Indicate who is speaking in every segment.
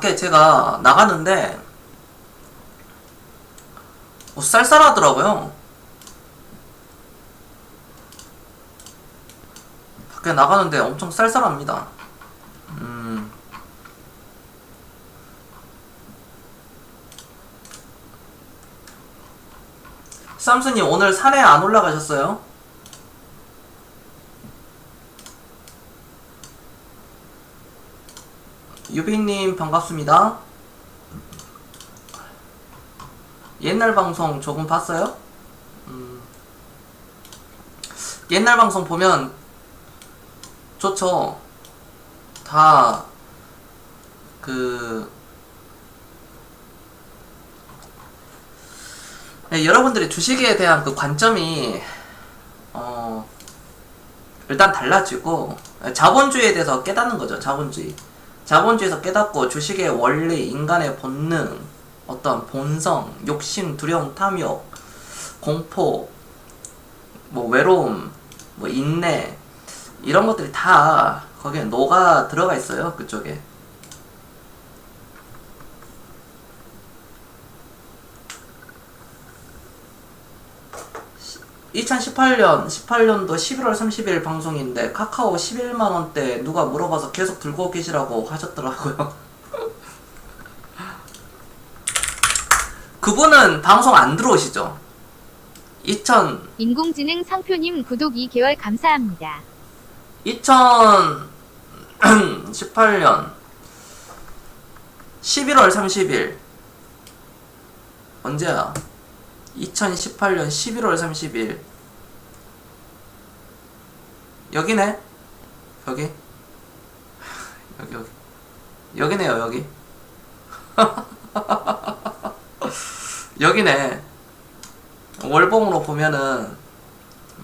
Speaker 1: 밖에 제가 나갔는데 쌀쌀하더라고요. 밖에 나가는데 엄청 쌀쌀합니다. 쌈스님 오늘 산에 안 올라가셨어요? 유빈님 반갑습니다. 옛날 방송 조금 봤어요? 옛날 방송 보면 좋죠. 다 여러분들이 주식에 대한 그 관점이 일단 달라지고 자본주의에 대해서 깨닫는 거죠. 자본주의에서 깨닫고 주식의 원리, 인간의 본능, 어떤 본성, 욕심, 두려움, 탐욕, 공포, 뭐 외로움, 뭐 인내 이런 것들이 다 거기에 녹아 들어가 있어요. 그쪽에. 18년도 11월 30일 방송인데 카카오 11만원대 누가 물어봐서 계속 들고 계시라고 하셨더라고요. 그분은 방송 안 들어오시죠?
Speaker 2: 인공지능 성표님 구독 2개월 감사합니다.
Speaker 1: 2018년 11월 30일 언제야? 2018년 11월 30일 여기네? 여기? 여기네요. 여기 여기네. 월봉으로 보면은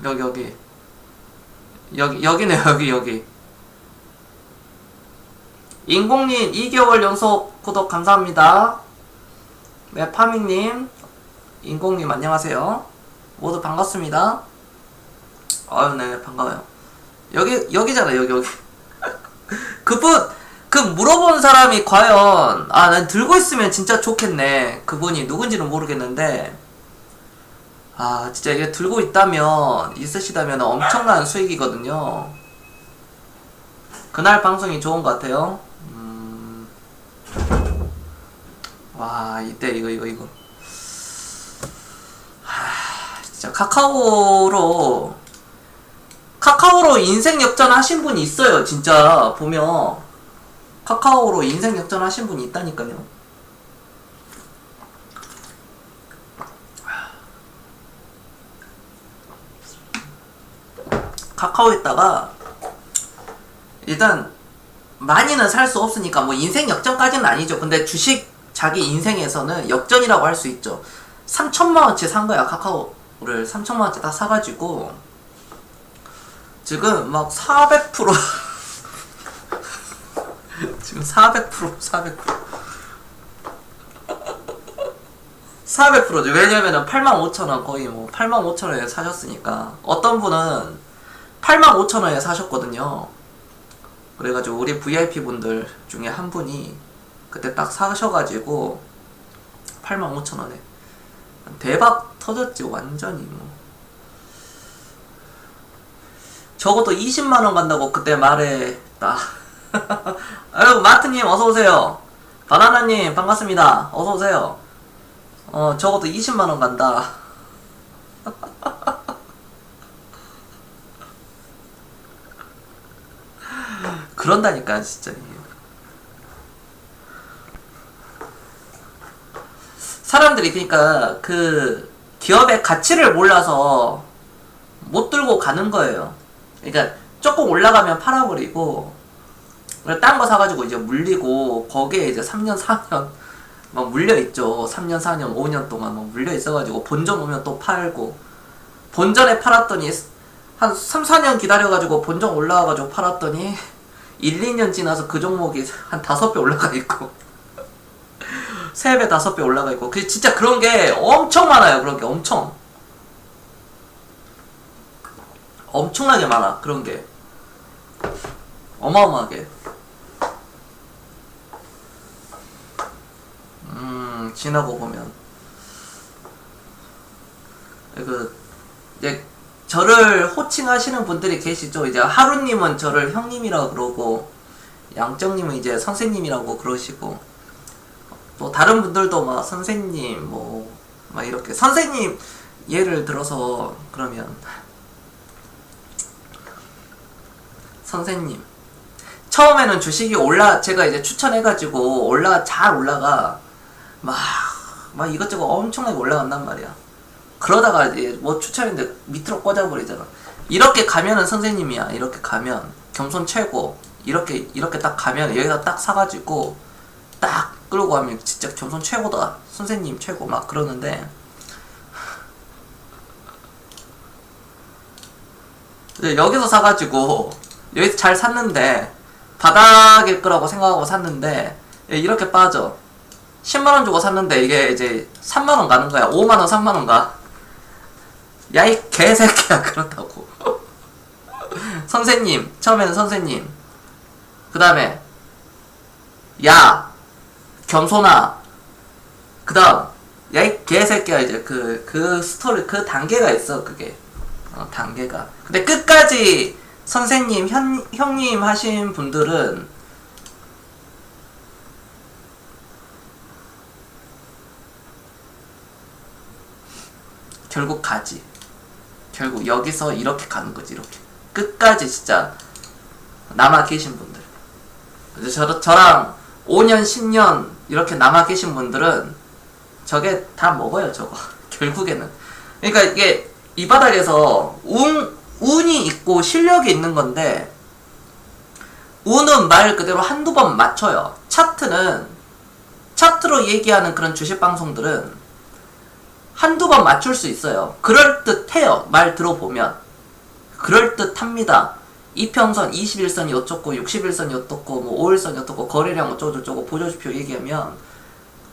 Speaker 1: 여기네요. 여기 인공님 2개월 연속 구독 감사합니다. 네, 파밍님, 인공님 안녕하세요. 모두 반갑습니다. 아유, 네, 반가워요. 여기잖아, 여기. 그 물어본 사람이 과연, 난 들고 있으면 진짜 좋겠네. 그분이 누군지는 모르겠는데, 진짜 이게 들고 있으시다면 엄청난 수익이거든요. 그날 방송이 좋은 것 같아요. 와, 이때 이거. 진짜 카카오로 인생 역전 하신 분이 있어요. 진짜 보면 카카오로 인생 역전 하신 분이 있다니까요. 카카오에다가 일단 많이는 살 수 없으니까 뭐 인생 역전까지는 아니죠. 근데 주식 자기 인생에서는 역전이라고 할 수 있죠. 3천만원치 산 거야. 카카오를 3천만원치 다 사가지고 지금 막 400% 지금 400%죠. 왜냐면은 85,000원 거의 뭐 85,000원에 사셨으니까. 어떤 분은 85,000원에 사셨거든요. 그래가지고 우리 VIP 분들 중에 한 분이 그때 딱 사셔가지고 85,000원에 대박 터졌지. 완전히 뭐. 적어도 20만원 간다고 그때 말했다. 아유, 마트님 어서오세요. 바나나님 반갑습니다. 어서오세요. 적어도 20만원 간다. 그런다니까 진짜. 사람들이 그러니까 그 기업의 가치를 몰라서 못 들고 가는 거예요. 그러니까 조금 올라가면 팔아버리고 딴 거 사가지고 이제 물리고 거기에 이제 3년 4년 막 물려있죠. 3년 4년 5년 동안 막 물려있어가지고 본전 오면 또 팔고, 본전에 팔았더니 한 3, 4년 기다려가지고 본전 올라와가지고 팔았더니 1, 2년 지나서 그 종목이 한 5배 올라가 있고 3배 5배 올라가 있고. 그 진짜 그런 게 엄청 많아요. 그런 게 엄청나게 많아. 그런 게 어마어마하게. 지나고 보면 이제 저를 호칭하시는 분들이 계시죠. 이제 하루님은 저를 형님이라고 그러고, 양정님은 이제 선생님이라고 그러시고, 또 다른 분들도 막 선생님 막 이렇게 선생님 예를 들어서 그러면 선생님 처음에는 주식이 제가 이제 추천해가지고 잘 올라가 막 이것저것 엄청나게 올라간단 말이야. 그러다가 이제 뭐 추천했는데 밑으로 꽂아버리잖아. 이렇게 가면은 선생님이야. 이렇게 가면 겸손 최고. 이렇게 딱 가면 여기다 딱 사가지고 딱 끌고 가면 진짜 겸손 최고다. 선생님 최고 막 그러는데, 여기서 사가지고 여기서 잘 샀는데 바닥일 거라고 생각하고 샀는데 이렇게 빠져. 10만원 주고 샀는데 이게 이제 3만원 가는 거야. 5만원 3만원 가. 야 이 개새끼야. 그렇다고. 선생님 처음에는 선생님, 그 다음에 야 겸손아, 그 다음 야 이 개새끼야. 이제 그 스토리 그 단계가 있어. 그게 단계가. 근데 끝까지 선생님 형님 하신 분들은 결국 가지. 결국 여기서 이렇게 가는 거지. 이렇게 끝까지 진짜 남아 계신 분들. 그래서 저랑 5년 10년 이렇게 남아 계신 분들은 저게 다 먹어요. 저거 결국에는. 그러니까 이게 이 바닥에서 운이 있고 실력이 있는 건데, 운은 말 그대로 한두 번 맞춰요. 차트로 얘기하는 그런 주식 방송들은 한두 번 맞출 수 있어요. 그럴듯해요. 말 들어보면 그럴듯합니다. 이평선 21선이 어쩌고 61선이 어떻고 뭐 5일선이 어떻고 거래량 어쩌고저쩌고 보조지표 얘기하면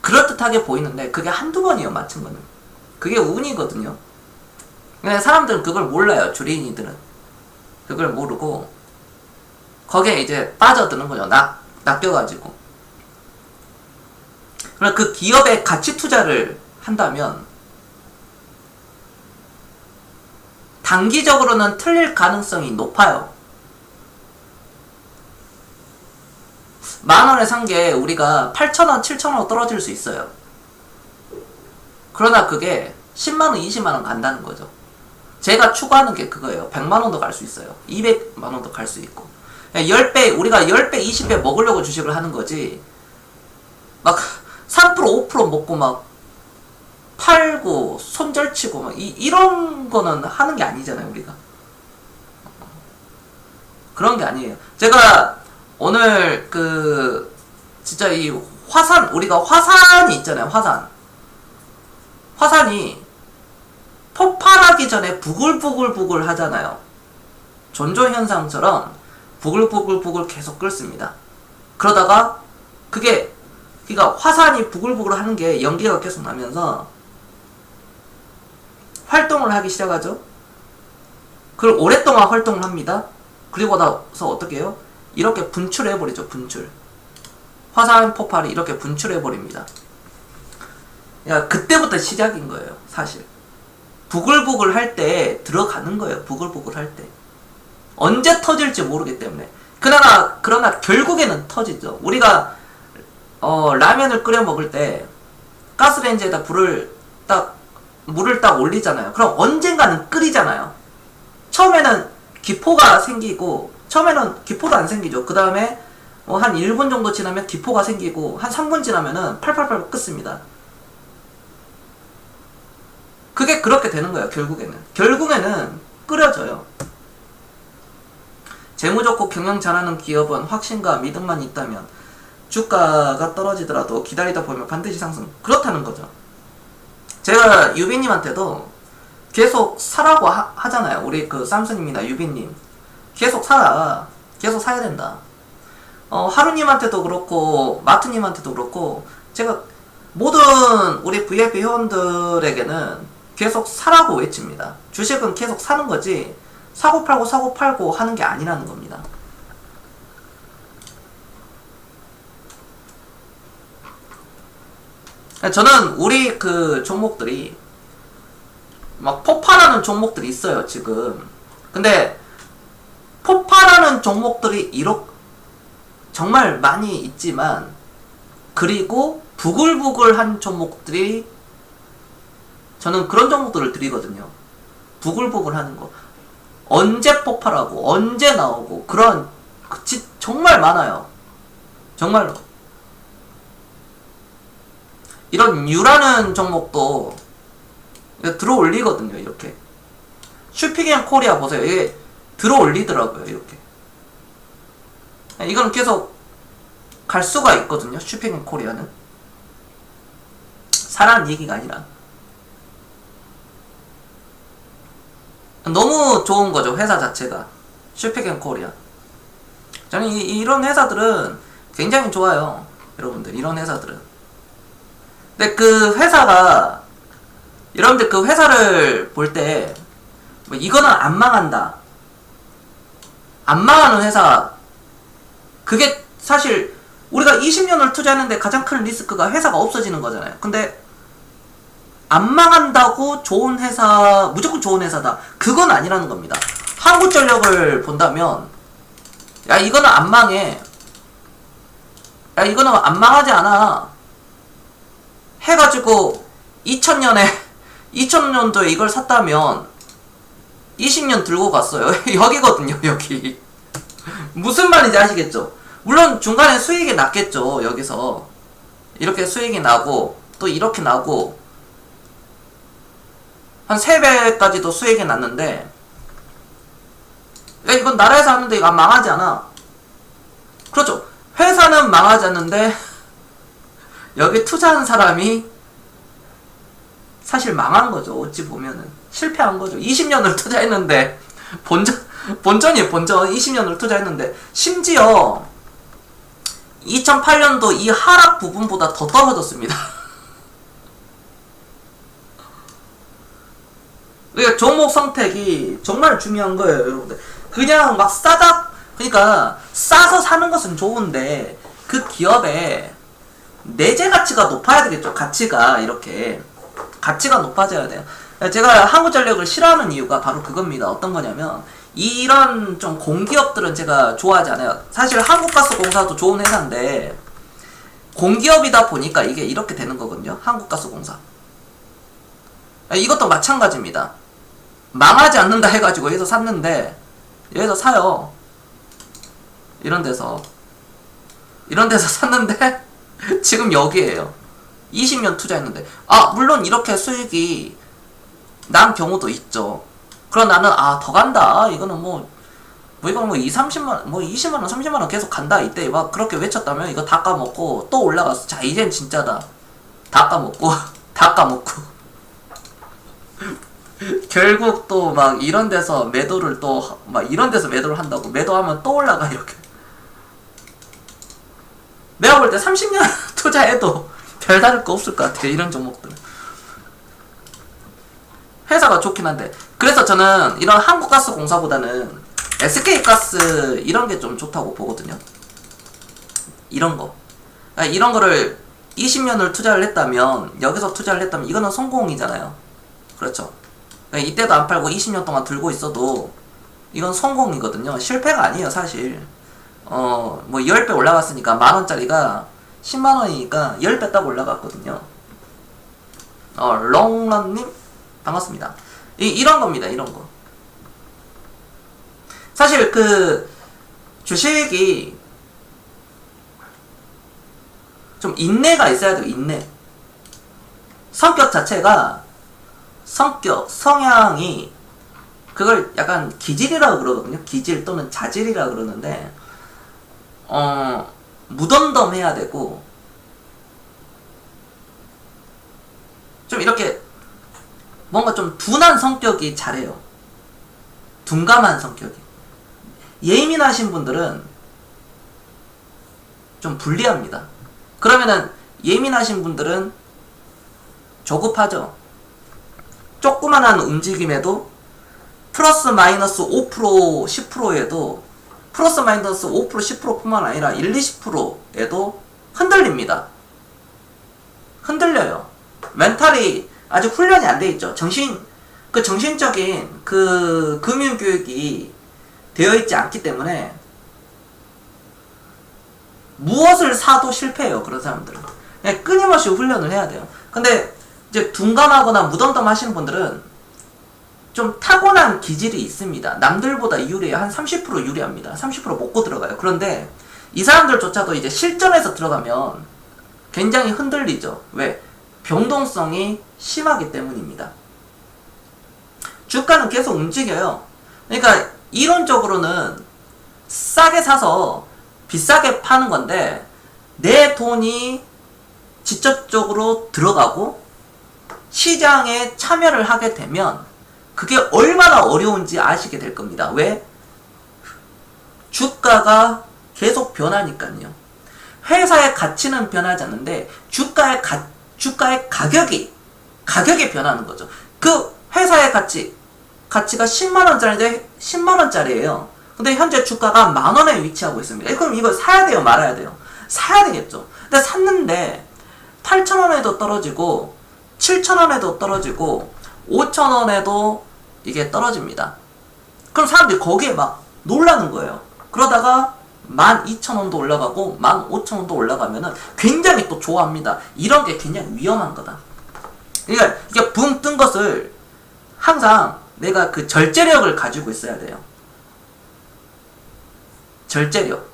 Speaker 1: 그럴듯하게 보이는데 그게 한두 번이에요. 맞춘 거는. 그게 운이거든요. 근데 사람들은 그걸 몰라요. 주린이들은 그걸 모르고 거기에 이제 빠져드는 거죠. 낚여가지고. 그럼 그 기업에 가치 투자를 한다면 단기적으로는 틀릴 가능성이 높아요. 10,000원에 산 게 우리가 8,000원, 7,000원 떨어질 수 있어요. 그러나 그게 10만원, 20만원 간다는 거죠. 제가 추구하는 게 그거예요. 100만원도 갈 수 있어요. 200만원도 갈 수 있고. 10배, 우리가 10배, 20배 먹으려고 주식을 하는 거지. 막 3%, 5% 먹고 막 팔고 손절치고 막 이런 거는 하는 게 아니잖아요. 우리가 그런 게 아니에요. 제가 오늘 진짜 이 우리가 화산이 있잖아요. 화산이 폭발하기 전에 부글부글 하잖아요. 전조현상처럼 부글부글 계속 끓습니다. 그러다가 그러니까 화산이 부글부글 하는 게 연기가 계속 나면서 활동을 하기 시작하죠. 그걸 오랫동안 활동을 합니다. 그리고 나서 어떻게 해요? 이렇게 분출해버리죠. 분출. 화산 폭발이 이렇게 분출해버립니다. 그러니까 그때부터 시작인 거예요. 사실 부글부글 할 때 들어가는 거예요. 부글부글 할 때 언제 터질지 모르기 때문에. 그러나 결국에는 터지죠. 우리가 라면을 끓여 먹을 때 가스레인지에다 물을 딱 올리잖아요. 그럼 언젠가는 끓이잖아요. 처음에는 기포가 생기고, 처음에는 기포도 안 생기죠. 그 다음에 한 1분 정도 지나면 기포가 생기고, 한 3분 지나면은 팔팔팔 끓습니다. 그게 그렇게 되는 거예요. 결국에는 끓여져요. 재무 좋고 경영 잘하는 기업은 확신과 믿음만 있다면 주가가 떨어지더라도 기다리다 보면 반드시 상승. 그렇다는 거죠. 제가 유빈님한테도 계속 사라고 하잖아요. 우리 쌈스님이나 유빈님 계속 사라. 계속 사야 된다. 하루님한테도 그렇고 마트님한테도 그렇고 제가 모든 우리 VIP 회원들에게는 계속 사라고 외칩니다. 주식은 계속 사는 거지 사고 팔고 하는 게 아니라는 겁니다. 저는 우리 그 종목들이 막 폭발하는 종목들이 있어요 지금. 근데 폭발하는 종목들이 이렇게 정말 많이 있지만, 그리고 부글부글한 종목들이, 저는 그런 종목들을 드리거든요. 부글부글하는 거, 언제 폭발하고 언제 나오고 그런 정말 많아요. 정말로. 이런 유라는 종목도 들어 올리거든요. 이렇게 슈핑앤 코리아 보세요. 이게 들어 올리더라고요. 이렇게. 이건 계속 갈 수가 있거든요. 슈핑앤 코리아는 사라는 얘기가 아니라 너무 좋은 거죠. 회사 자체가. 슈핑앤 코리아, 저는 이런 회사들은 굉장히 좋아요. 여러분들, 이런 회사들은. 근데 그 회사가, 여러분들 그 회사를 볼 때 뭐 이거는 안 망한다, 안 망하는 회사, 그게 사실 우리가 20년을 투자했는데 가장 큰 리스크가 회사가 없어지는 거잖아요. 근데 안 망한다고 좋은 회사, 무조건 좋은 회사다, 그건 아니라는 겁니다. 한국전력을 본다면, 야 이거는 안 망해, 야 이거는 안 망하지 않아 해가지고 2000년도에 이걸 샀다면 20년 들고 갔어요. 여기거든요. 여기. 무슨 말인지 아시겠죠? 물론 중간에 수익이 났겠죠. 여기서 이렇게 수익이 나고 또 이렇게 나고 한 3배까지도 수익이 났는데, 야 이건 나라에서 하는데 이거 망하지 않아. 그렇죠. 회사는 망하지 않는데 여기 투자한 사람이 사실 망한 거죠. 어찌 보면은 실패한 거죠. 20년을 투자했는데, 본전이에요. 본전. 20년을 투자했는데 심지어 2008년도 이 하락 부분보다 더 떨어졌습니다. 그러니까 종목 선택이 정말 중요한 거예요, 여러분들. 그냥 막 그러니까 싸서 사는 것은 좋은데 그 기업의 내재 가치가 높아야 되겠죠. 가치가 높아져야 돼요. 제가 한국전력을 싫어하는 이유가 바로 그겁니다. 어떤 거냐면, 이런 좀 공기업들은 제가 좋아하지 않아요. 사실 한국가스공사도 좋은 회사인데 공기업이다 보니까 이게 이렇게 되는 거거든요. 한국가스공사. 이것도 마찬가지입니다. 망하지 않는다 해가지고 여기서 샀는데, 여기서 사요. 이런 데서 샀는데 지금 여기에요. 20년 투자했는데. 물론 이렇게 수익이 난 경우도 있죠. 그럼 나는 더 간다, 이거는 이거 30만, 20만원, 30만원 계속 간다, 이때 막 그렇게 외쳤다면 이거 다 까먹고 또 올라갔어. 자, 이젠 진짜다. 다 까먹고 결국 또 막 이런 데서 매도를 한다고, 매도하면 또 올라가. 이렇게 내가 볼 때 30년 투자해도 별다를 거 없을 것 같아요. 이런 종목들 회사가 좋긴 한데. 그래서 저는 이런 한국가스공사보다는 SK가스 이런 게 좀 좋다고 보거든요. 이런 거. 그러니까 이런 거를 20년을 투자를 했다면, 여기서 투자를 했다면 이거는 성공이잖아요. 그렇죠. 그러니까 이때도 안 팔고 20년 동안 들고 있어도 이건 성공이거든요. 실패가 아니에요, 사실. 10배 올라갔으니까 만원짜리가 10만원이니까 10배 딱 올라갔거든요. 롱런님 반갑습니다. 이런 겁니다. 이런 거. 사실 그 주식이 좀 인내가 있어야 돼요. 인내. 성격 자체가, 성향이, 그걸 약간 기질이라고 그러거든요. 기질 또는 자질이라고 그러는데, 무덤덤해야 되고, 좀 이렇게 뭔가 좀 둔한 성격이 잘해요. 둔감한 성격이. 예민하신 분들은 좀 불리합니다. 그러면은 예민하신 분들은 조급하죠. 조그만한 움직임에도 플러스 마이너스 5% 10%에도 플러스 마이너스 5% 10%뿐만 아니라 1, 20%에도 흔들립니다. 흔들려요. 멘탈이 아직 훈련이 안 돼 있죠. 정신적인 그 금융교육이 되어 있지 않기 때문에 무엇을 사도 실패해요. 그런 사람들은. 그냥 끊임없이 훈련을 해야 돼요. 근데 이제 둔감하거나 무덤덤 하시는 분들은 좀 타고난 기질이 있습니다. 남들보다 유리해요. 한 30% 유리합니다. 30% 먹고 들어가요. 그런데 이 사람들조차도 이제 실전에서 들어가면 굉장히 흔들리죠. 왜? 변동성이 심하기 때문입니다. 주가는 계속 움직여요. 그러니까 이론적으로는 싸게 사서 비싸게 파는 건데 내 돈이 직접적으로 들어가고 시장에 참여를 하게 되면 그게 얼마나 어려운지 아시게 될 겁니다. 왜? 주가가 계속 변하니까요. 회사의 가치는 변하지 않는데 주가의 가격이 변하는 거죠. 그 회사의 가치가 10만원짜리인데 10만원짜리예요. 근데 현재 주가가 만원에 위치하고 있습니다. 그럼 이걸 사야 돼요? 말아야 돼요? 사야 되겠죠. 근데 샀는데 8,000원에도 떨어지고 7,000원에도 떨어지고 5,000원에도 이게 떨어집니다. 그럼 사람들이 거기에 막 놀라는 거예요. 그러다가 12,000원도 올라가고 15,000원도 올라가면은 굉장히 또 좋아합니다. 이런 게 굉장히 위험한 거다. 그러니까 이게 붕 뜬 것을 항상 내가 그 절제력을 가지고 있어야 돼요. 절제력.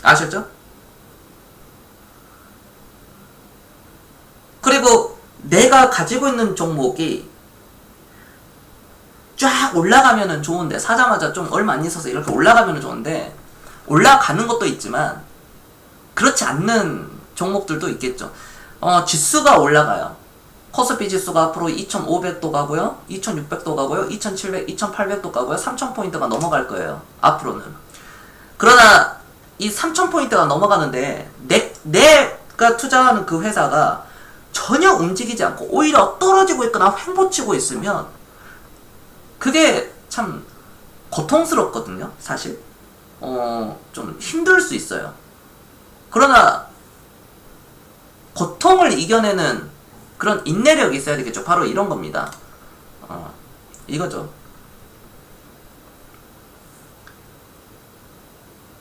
Speaker 1: 아셨죠? 그리고 내가 가지고 있는 종목이 쫙 올라가면은 좋은데, 사자마자 좀 얼마 안 있어서 이렇게 올라가면은 좋은데, 올라가는 것도 있지만 그렇지 않는 종목들도 있겠죠. 지수가 올라가요. 코스피 지수가 앞으로 2,500도 가고요, 2,600도 가고요, 2,700, 2,800도 가고요, 3,000포인트가 넘어갈 거예요. 앞으로는. 그러나 이 3,000포인트가 넘어가는데 내가 투자하는 그 회사가 전혀 움직이지 않고 오히려 떨어지고 있거나 횡보치고 있으면 그게 참 고통스럽거든요. 사실 좀 힘들 수 있어요. 그러나 고통을 이겨내는 그런 인내력이 있어야 되겠죠. 바로 이런 겁니다. 이거죠.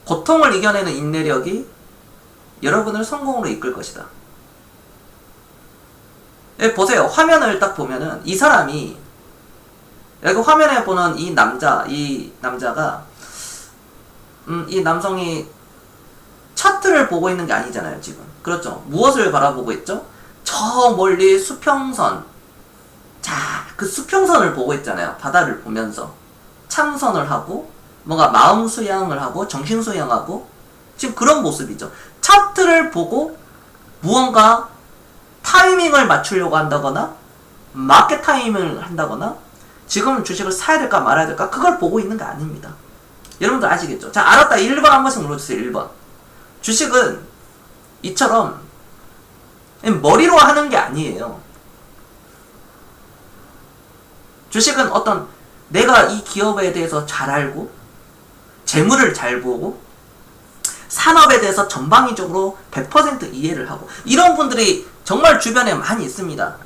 Speaker 1: 고통을 이겨내는 인내력이 여러분을 성공으로 이끌 것이다. 예, 보세요. 화면을 딱 보면은 이 사람이, 여기 화면에 보는 이 남자가 이 남성이 차트를 보고 있는 게 아니잖아요. 지금. 그렇죠. 무엇을 바라보고 있죠? 저 멀리 수평선. 자, 그 수평선을 보고 있잖아요. 바다를 보면서 참선을 하고 뭔가 마음 수양을 하고 정신 수양하고 지금 그런 모습이죠. 차트를 보고 무언가 타이밍을 맞추려고 한다거나 마켓 타이밍을 한다거나 지금 주식을 사야 될까 말아야 될까 그걸 보고 있는 게 아닙니다. 여러분들 아시겠죠? 자, 알았다. 1번 한 번씩 눌러주세요. 1번. 주식은 이처럼 머리로 하는 게 아니에요. 주식은 어떤 내가 이 기업에 대해서 잘 알고 재물을 잘 보고 산업에 대해서 전방위적으로 100% 이해를 하고 이런 분들이 정말 주변에 많이 있습니다.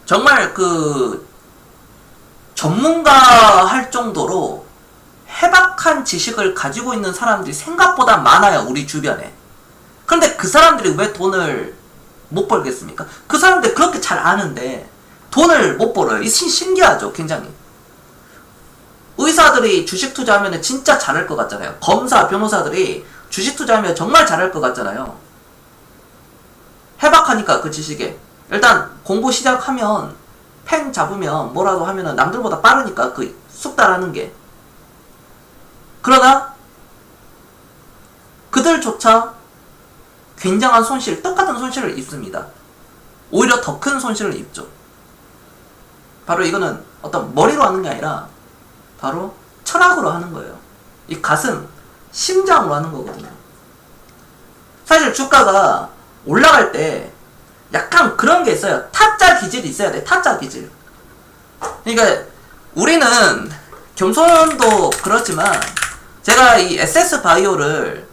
Speaker 1: 정말 그 전문가 할 정도로 해박한 지식을 가지고 있는 사람들이 생각보다 많아요. 우리 주변에. 그런데 그 사람들이 왜 돈을 못 벌겠습니까? 그 사람들 그렇게 잘 아는데 돈을 못 벌어요. 이 신기하죠. 굉장히. 의사들이 주식 투자하면 진짜 잘할 것 같잖아요. 검사, 변호사들이 주식 투자하면 정말 잘할 것 같잖아요. 해박하니까 그 지식에. 일단 공부 시작하면 펜 잡으면 뭐라도 하면은 남들보다 빠르니까 그 숙달하는 게. 그러나 그들조차 굉장한 손실, 똑같은 손실을 입습니다. 오히려 더 큰 손실을 입죠. 바로 이거는 어떤 머리로 하는 게 아니라 바로 철학으로 하는 거예요. 이 가슴, 심장으로 하는 거거든요. 사실 주가가 올라갈 때 약간 그런 게 있어요. 타짜 기질이 있어야 돼. 타짜 기질. 그러니까 우리는 겸손도 그렇지만 제가 이 SS 바이오를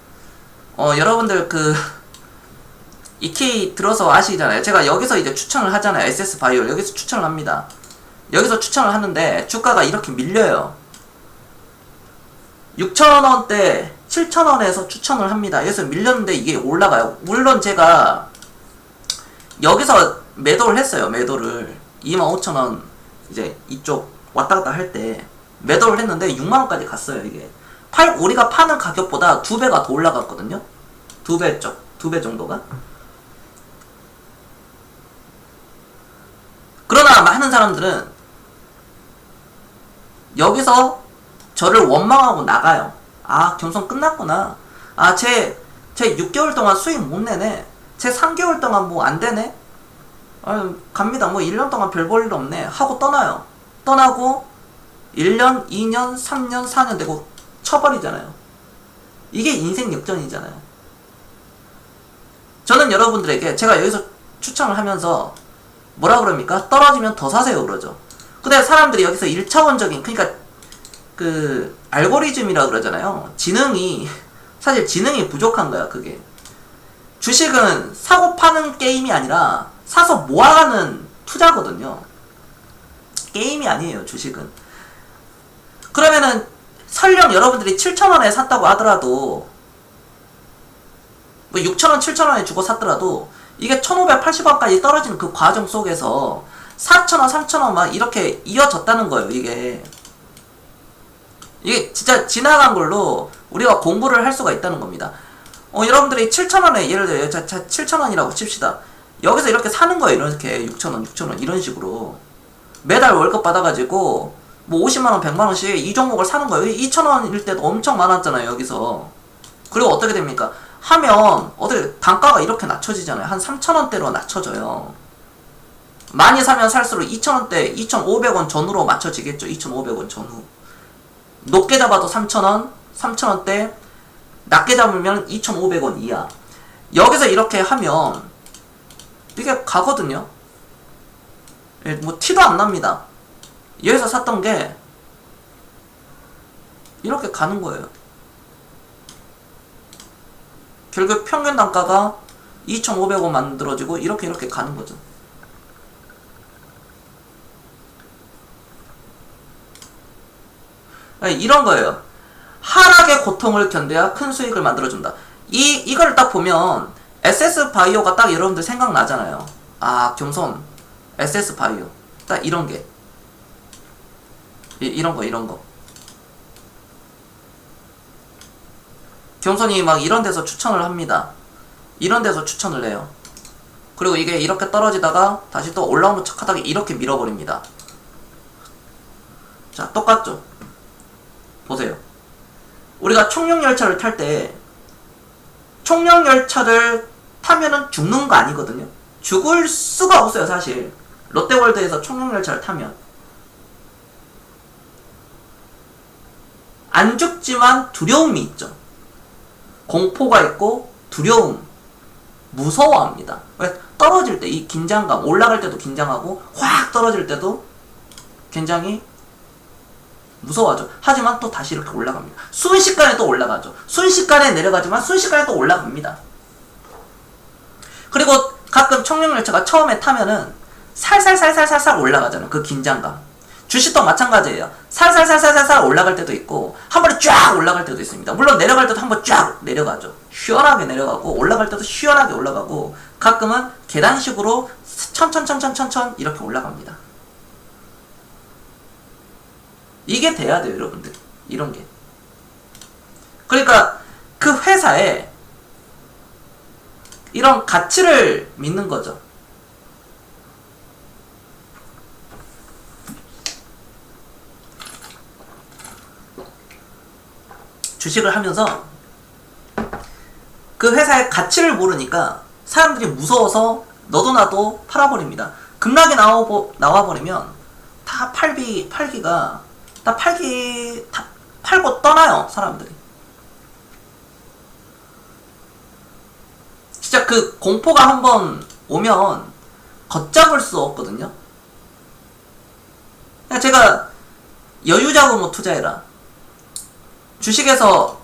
Speaker 1: 여러분들 이키 들어서 아시잖아요. 제가 여기서 이제 추천을 하잖아요. SS바이오 여기서 추천을 합니다. 여기서 추천을 하는데 주가가 이렇게 밀려요. 6,000원대 7,000원에서 추천을 합니다. 여기서 밀렸는데 이게 올라가요. 물론 제가 여기서 매도를 했어요. 매도를 25,000원 이제 이쪽 왔다 갔다 할 때 매도를 했는데 6만원까지 갔어요. 이게 우리가 파는 가격보다 2배가 더 올라갔거든요. 2배 정도가. 그러나 많은 사람들은 여기서 저를 원망하고 나가요. 아, 경선 끝났구나. 아, 쟤 6개월 동안 수익 못 내네. 쟤 3개월 동안 뭐 안 되네. 아, 갑니다. 뭐 1년 동안 별 볼 일 없네. 하고 떠나요. 떠나고 1년, 2년, 3년, 4년 되고 쳐버리잖아요. 이게 인생 역전이잖아요. 저는 여러분들에게 제가 여기서 추천을 하면서 뭐라 그럽니까? 떨어지면 더 사세요 그러죠. 근데 사람들이 여기서 1차원적인 그러니까 알고리즘이라 그러잖아요. 사실 지능이 부족한 거야. 그게 주식은 사고 파는 게임이 아니라 사서 모아가는 투자거든요. 게임이 아니에요. 주식은. 그러면은 설령 여러분들이 7,000원에 샀다고 하더라도 뭐 6,000원, 7,000원에 주고 샀더라도 이게 1,580원까지 떨어지는 그 과정 속에서 4,000원, 3,000원 막 이렇게 이어졌다는 거예요. 이게 진짜 지나간 걸로 우리가 공부를 할 수가 있다는 겁니다. 여러분들이 7,000원에 예를 들어요. 자 7,000원이라고 칩시다. 여기서 이렇게 사는 거예요. 이렇게 6,000원, 6,000원 이런 식으로 매달 월급 받아가지고 뭐 50만원, 100만원씩 이 종목을 사는 거예요. 2,000원일 때도 엄청 많았잖아요. 여기서. 그리고 어떻게 됩니까? 하면 어떻게 단가가 이렇게 낮춰지잖아요. 한 3,000원대로 낮춰져요. 많이 사면 살수록 2,000원대, 2,500원 전후로 맞춰지겠죠. 2,500원 전후. 높게 잡아도 3,000원, 3,000원대, 낮게 잡으면 2,500원 이하. 여기서 이렇게 하면 이게 가거든요. 뭐 티도 안 납니다. 여기서 샀던 게 이렇게 가는 거예요. 결국 평균 단가가 2,500원 만들어지고 이렇게 가는 거죠. 이런 거예요. 하락의 고통을 견뎌야 큰 수익을 만들어준다. 이걸 딱 보면 SS바이오가 딱 여러분들 생각나잖아요. 아, 경선 SS바이오 딱 이런 게 이런 거 경선이 막 이런 데서 추천을 합니다. 이런 데서 추천을 해요. 그리고 이게 이렇게 떨어지다가 다시 또 올라오는 척하다가 이렇게 밀어버립니다. 자, 똑같죠? 보세요. 우리가 총력열차를 탈 때 총력열차를 타면은 죽는 거 아니거든요. 죽을 수가 없어요. 사실 롯데월드에서 총력열차를 타면 안 죽지만 두려움이 있죠. 공포가 있고 두려움, 무서워합니다. 왜? 떨어질 때 이 긴장감, 올라갈 때도 긴장하고 확 떨어질 때도 굉장히 무서워하죠. 하지만 또 다시 이렇게 올라갑니다. 순식간에 또 올라가죠. 순식간에 내려가지만 순식간에 또 올라갑니다. 그리고 가끔 청룡열차가 처음에 타면은 살살살살살살 올라가잖아요. 그 긴장감. 주식도 마찬가지예요. 살살살살살살 올라갈 때도 있고 한 번에 쫙 올라갈 때도 있습니다. 물론 내려갈 때도 한 번 쫙 내려가죠. 시원하게 내려가고 올라갈 때도 시원하게 올라가고 가끔은 계단식으로 천천천천천천 이렇게 올라갑니다. 이게 돼야 돼요, 여러분들. 이런 게. 그러니까 그 회사에 이런 가치를 믿는 거죠. 주식을 하면서 그 회사의 가치를 모르니까 사람들이 무서워서 너도 나도 팔아버립니다. 급락이 나와버리면 다 팔기가 다 팔고 떠나요, 사람들이. 진짜 그 공포가 한번 오면 걷잡을 수 없거든요. 그냥 제가 여유자금으로 투자해라. 주식에서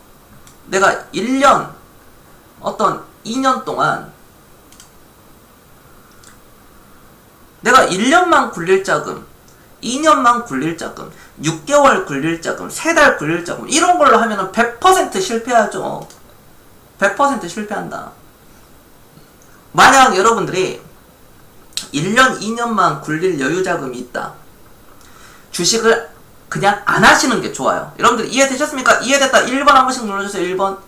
Speaker 1: 내가 1년 어떤 2년 동안 내가 1년만 굴릴 자금, 2년만 굴릴 자금, 6개월 굴릴 자금, 3달 굴릴 자금 이런 걸로 하면은 100% 실패하죠. 100% 실패한다. 만약 여러분들이 1년, 2년만 굴릴 여유 자금이 있다. 주식을 그냥 안 하시는 게 좋아요. 여러분들 이해되셨습니까? 이해됐다. 1번 한 번씩 눌러주세요. 1번.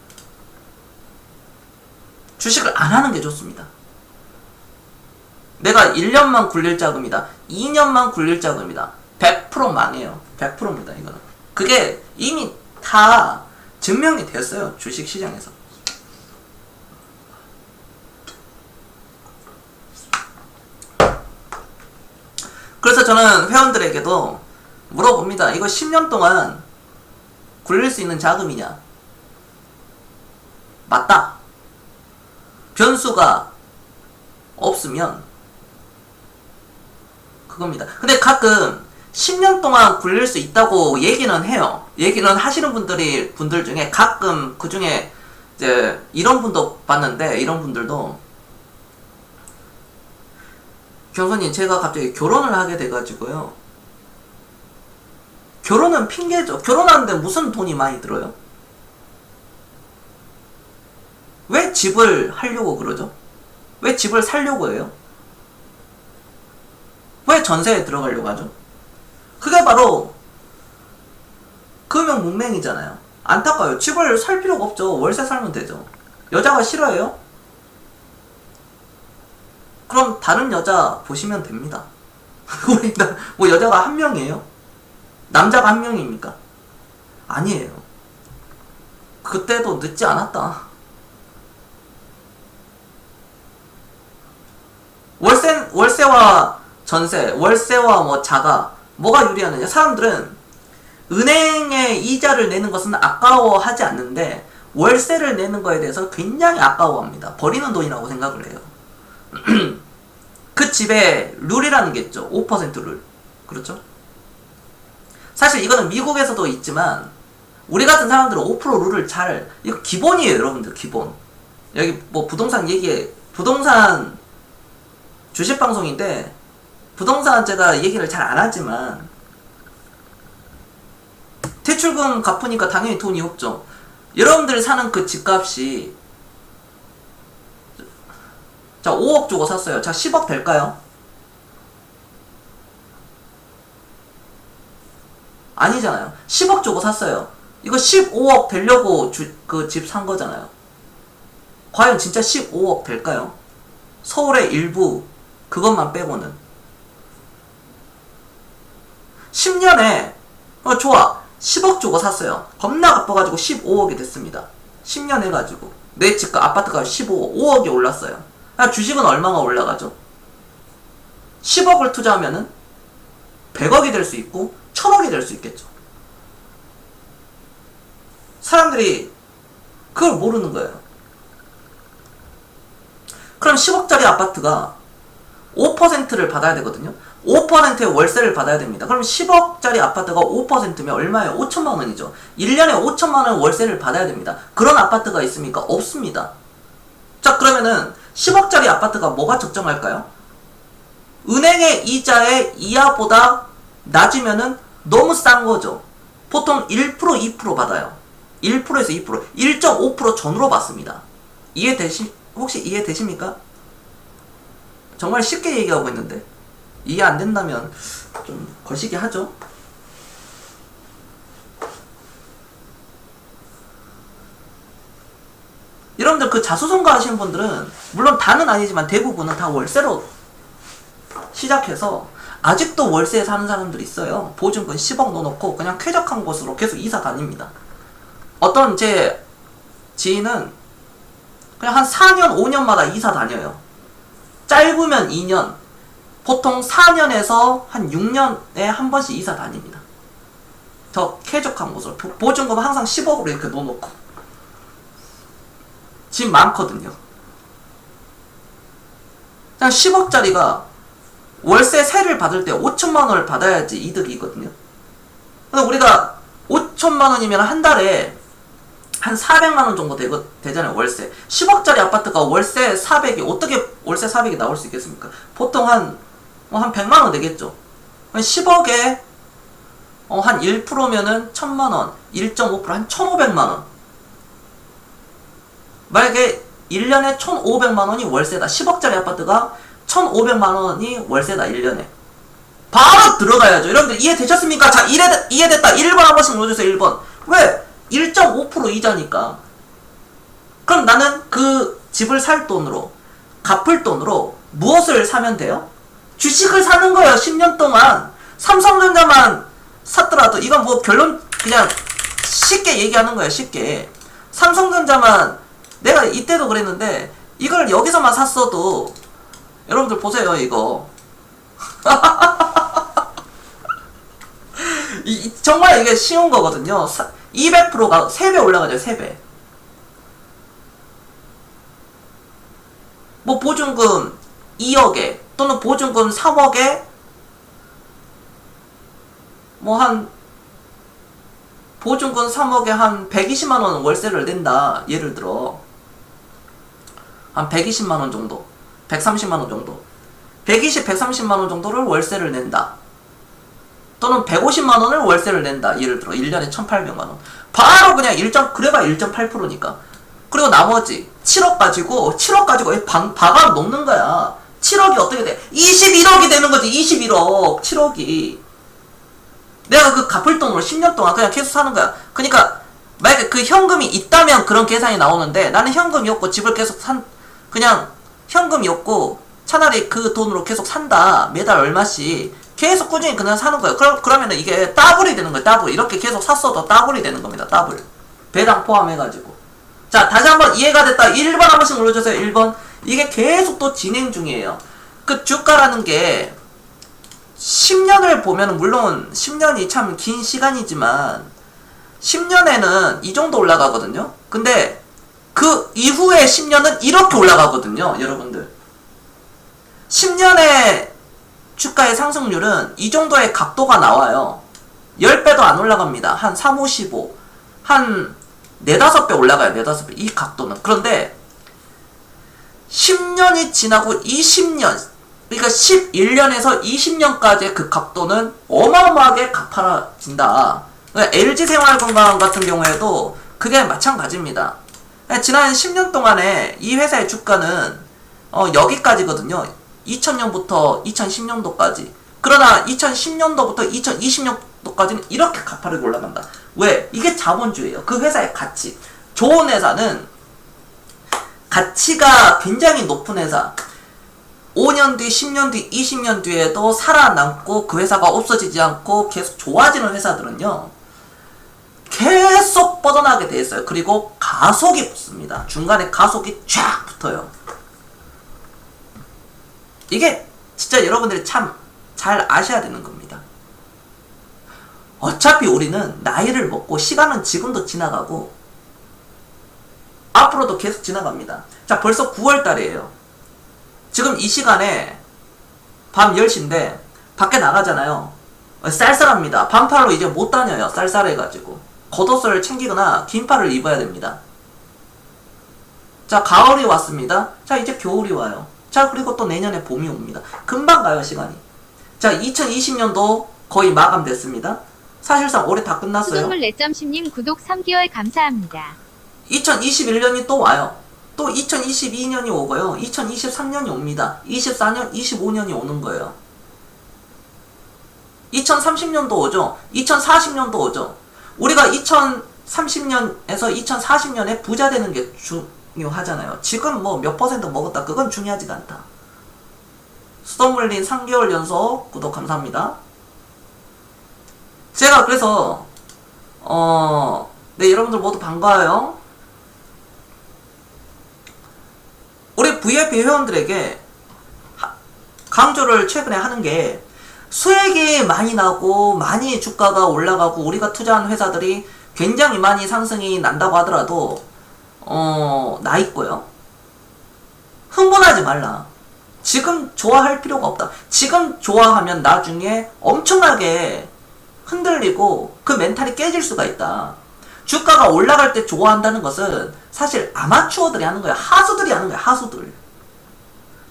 Speaker 1: 주식을 안 하는 게 좋습니다. 내가 1년만 굴릴 자금이다. 2년만 굴릴 자금이다. 100% 망해요. 100%입니다. 이거는. 그게 이미 다 증명이 됐어요. 주식 시장에서. 그래서 저는 회원들에게도 물어봅니다. 이거 10년 동안 굴릴 수 있는 자금이냐? 맞다. 변수가 없으면 그겁니다. 근데 가끔 10년 동안 굴릴 수 있다고 얘기는 해요. 얘기는 하시는 분들 중에 가끔 그 중에 이제 이런 분도 봤는데, 이런 분들도 경선님, 제가 갑자기 결혼을 하게 돼가지고요. 결혼은 핑계죠. 결혼하는데 무슨 돈이 많이 들어요? 왜 집을 하려고 그러죠? 왜 집을 살려고 해요? 왜 전세에 들어가려고 하죠? 그게 바로 금융 문맹이잖아요. 안타까워요. 집을 살 필요가 없죠. 월세 살면 되죠. 여자가 싫어해요? 그럼 다른 여자 보시면 됩니다. 뭐 여자가 한 명이에요? 남자가 한 명입니까? 아니에요. 그때도 늦지 않았다. 월세와 전세, 월세와 뭐 자가 뭐가 유리하느냐? 사람들은 은행에 이자를 내는 것은 아까워하지 않는데 월세를 내는 거에 대해서 굉장히 아까워합니다. 버리는 돈이라고 생각을 해요. 그 집에 룰이라는 게 있죠. 5% 룰. 그렇죠? 사실 이거는 미국에서도 있지만 우리 같은 사람들은 5% 룰을 이거 기본이에요. 여러분들 기본. 여기 뭐 부동산 부동산 주식 방송인데 부동산 제가 얘기를 잘 안 하지만 대출금 갚으니까 당연히 돈이 없죠. 여러분들이 사는 그 집값이 자 5억 주고 샀어요. 자 10억 될까요? 아니잖아요. 10억 주고 샀어요. 이거 15억 되려고 그 집 산 거잖아요. 과연 진짜 15억 될까요? 서울의 일부 그것만 빼고는 10년에 좋아 10억 주고 샀어요. 겁나 갚아가지고 15억이 됐습니다. 10년 해가지고 내 집값 아파트가 5억이 올랐어요. 주식은 얼마가 올라가죠? 10억을 투자하면은 100억이 될 수 있고 1000억이 될 수 있겠죠. 사람들이 그걸 모르는 거예요. 그럼 10억짜리 아파트가 5%를 받아야 되거든요. 5%의 월세를 받아야 됩니다. 그럼 10억짜리 아파트가 5%면 얼마예요? 5천만 원이죠. 1년에 5천만 원 월세를 받아야 됩니다. 그런 아파트가 있습니까? 없습니다. 자, 그러면은 10억짜리 아파트가 뭐가 적정할까요? 은행의 이자의 이하보다 낮으면은 너무 싼 거죠. 보통 1%, 2% 받아요. 1%에서 2%, 1.5% 전후로 받습니다. 혹시 이해되십니까? 정말 쉽게 얘기하고 있는데 이해 안 된다면 좀 거시기 하죠. 여러분들 그 자수성가 하시는 분들은 물론 다는 아니지만 대부분은 다 월세로 시작해서 아직도 월세에 사는 사람들이 있어요. 보증금 10억 넣어놓고 그냥 쾌적한 곳으로 계속 이사 다닙니다. 어떤 제 지인은 그냥 한 4년, 5년마다 이사 다녀요. 짧으면 2년, 보통 4년에서 한 6년에 한 번씩 이사 다닙니다. 더 쾌적한 곳으로. 보증금 항상 10억으로 이렇게 넣어놓고. 집 많거든요. 그냥 10억짜리가 월세 세를 받을 때 5천만 원을 받아야지 이득이거든요. 근데 우리가 5천만 원이면 한 달에 한 400만원 정도 되잖아요, 월세. 10억짜리 아파트가 월세 400이, 어떻게 월세 400이 나올 수 있겠습니까? 보통 한 100만원 되겠죠. 한 10억에, 한 1%면은 1000만원, 1.5% 한 1500만원. 만약에 1년에 1500만원이 월세다. 10억짜리 아파트가 1500만원이 월세다, 1년에. 바로 들어가야죠. 여러분들 이해되셨습니까? 자, 이해됐다. 1번 한 번씩 눌러주세요, 1번. 왜? 1.5% 이자니까. 그럼 나는 그 집을 살 돈으로, 갚을 돈으로 무엇을 사면 돼요? 주식을 사는 거예요. 10년 동안. 삼성전자만 샀더라도, 이건 뭐 결론 그냥 쉽게 얘기하는 거예요. 쉽게. 삼성전자만, 내가 이때도 그랬는데 이걸 여기서만 샀어도, 여러분들 보세요, 이거. 정말 이게 쉬운 거거든요. 200%가 3배 올라가죠. 3배. 뭐 보증금 2억에 또는 보증금 3억에 뭐 한 보증금 3억에 한 120만원 월세를 낸다. 예를 들어 한 120만원 정도, 130만원 정도, 120, 130만원 정도를 월세를 낸다. 또는 150만원을 월세를 낸다. 예를 들어 1년에 1800만원. 바로 그냥 그래봐 1.8%니까. 그리고 나머지 7억 가지고 바가 녹는 거야. 7억이 어떻게 돼? 21억이 되는 거지. 21억 7억이 내가 그 갚을 돈으로 10년 동안 그냥 계속 사는 거야. 그러니까 만약에 그 현금이 있다면 그런 계산이 나오는데, 나는 현금이 없고 집을 계속 그냥 현금이 없고 차라리 그 돈으로 계속 산다. 매달 얼마씩 계속 꾸준히 그냥 사는 거예요. 그러면은 이게 더블이 되는 거예요. 더블. 이렇게 계속 샀어도 더블이 되는 겁니다. 더블. 배당 포함해가지고. 자, 다시 한번 이해가 됐다. 1번 한 번씩 눌러주세요. 1번. 이게 계속 또 진행 중이에요. 그 주가라는 게 10년을 보면, 물론 10년이 참 긴 시간이지만 10년에는 이 정도 올라가거든요. 근데 그 이후에 10년은 이렇게 올라가거든요. 여러분들. 10년의 주가의 상승률은 이 정도의 각도가 나와요. 10배도 안 올라갑니다. 한 3, 5, 15. 한 4, 5배 올라가요. 4, 5배. 이 각도는. 그런데 10년이 지나고 20년, 그러니까 11년에서 20년까지의 그 각도는 어마어마하게 가파라진다. 그러니까 LG생활건강 같은 경우에도 그게 마찬가지입니다. 지난 10년 동안에 이 회사의 주가는 여기까지거든요. 2000년부터 2010년도까지. 그러나 2010년도부터 2020년도까지는 이렇게 가파르게 올라간다. 왜? 이게 자본주의예요. 그 회사의 가치. 좋은 회사는 가치가 굉장히 높은 회사. 5년 뒤, 10년 뒤, 20년 뒤에도 살아남고 그 회사가 없어지지 않고 계속 좋아지는 회사들은요, 계속 뻗어나게 돼 있어요. 그리고 가속이 붙습니다. 중간에 가속이 쫙 붙어요. 이게 진짜 여러분들이 참 잘 아셔야 되는 겁니다. 어차피 우리는 나이를 먹고 시간은 지금도 지나가고 앞으로도 계속 지나갑니다. 자, 벌써 9월달이에요. 지금 이 시간에 밤 10시인데 밖에 나가잖아요. 쌀쌀합니다. 반팔로 이제 못 다녀요. 쌀쌀해가지고. 겉옷을 챙기거나 긴팔을 입어야 됩니다. 자, 가을이 왔습니다. 자, 이제 겨울이 와요. 자, 그리고 또 내년에 봄이 옵니다. 금방 가요, 시간이. 자, 2020년도 거의 마감됐습니다. 사실상 올해 다 끝났어요.
Speaker 2: 24.10님 구독 3개월 감사합니다.
Speaker 1: 2021년이 또 와요. 또 2022년이 오고요. 2023년이 옵니다. 24년, 25년이 오는 거예요. 2030년도 오죠. 2040년도 오죠. 우리가 2030년에서 2040년에 부자 되는 게 중요하잖아요. 지금 뭐 몇 퍼센트 먹었다, 그건 중요하지가 않다. 수돗물린 3개월 연속 구독 감사합니다. 제가 그래서 네, 여러분들 모두 반가워요. 우리 VIP 회원들에게 강조를 최근에 하는 게, 수익이 많이 나고 많이 주가가 올라가고 우리가 투자한 회사들이 굉장히 많이 상승이 난다고 하더라도 나 있고요. 흥분하지 말라. 지금 좋아할 필요가 없다. 지금 좋아하면 나중에 엄청나게 흔들리고 그 멘탈이 깨질 수가 있다. 주가가 올라갈 때 좋아한다는 것은 사실 아마추어들이 하는 거야. 하수들이 하는 거야. 하수들.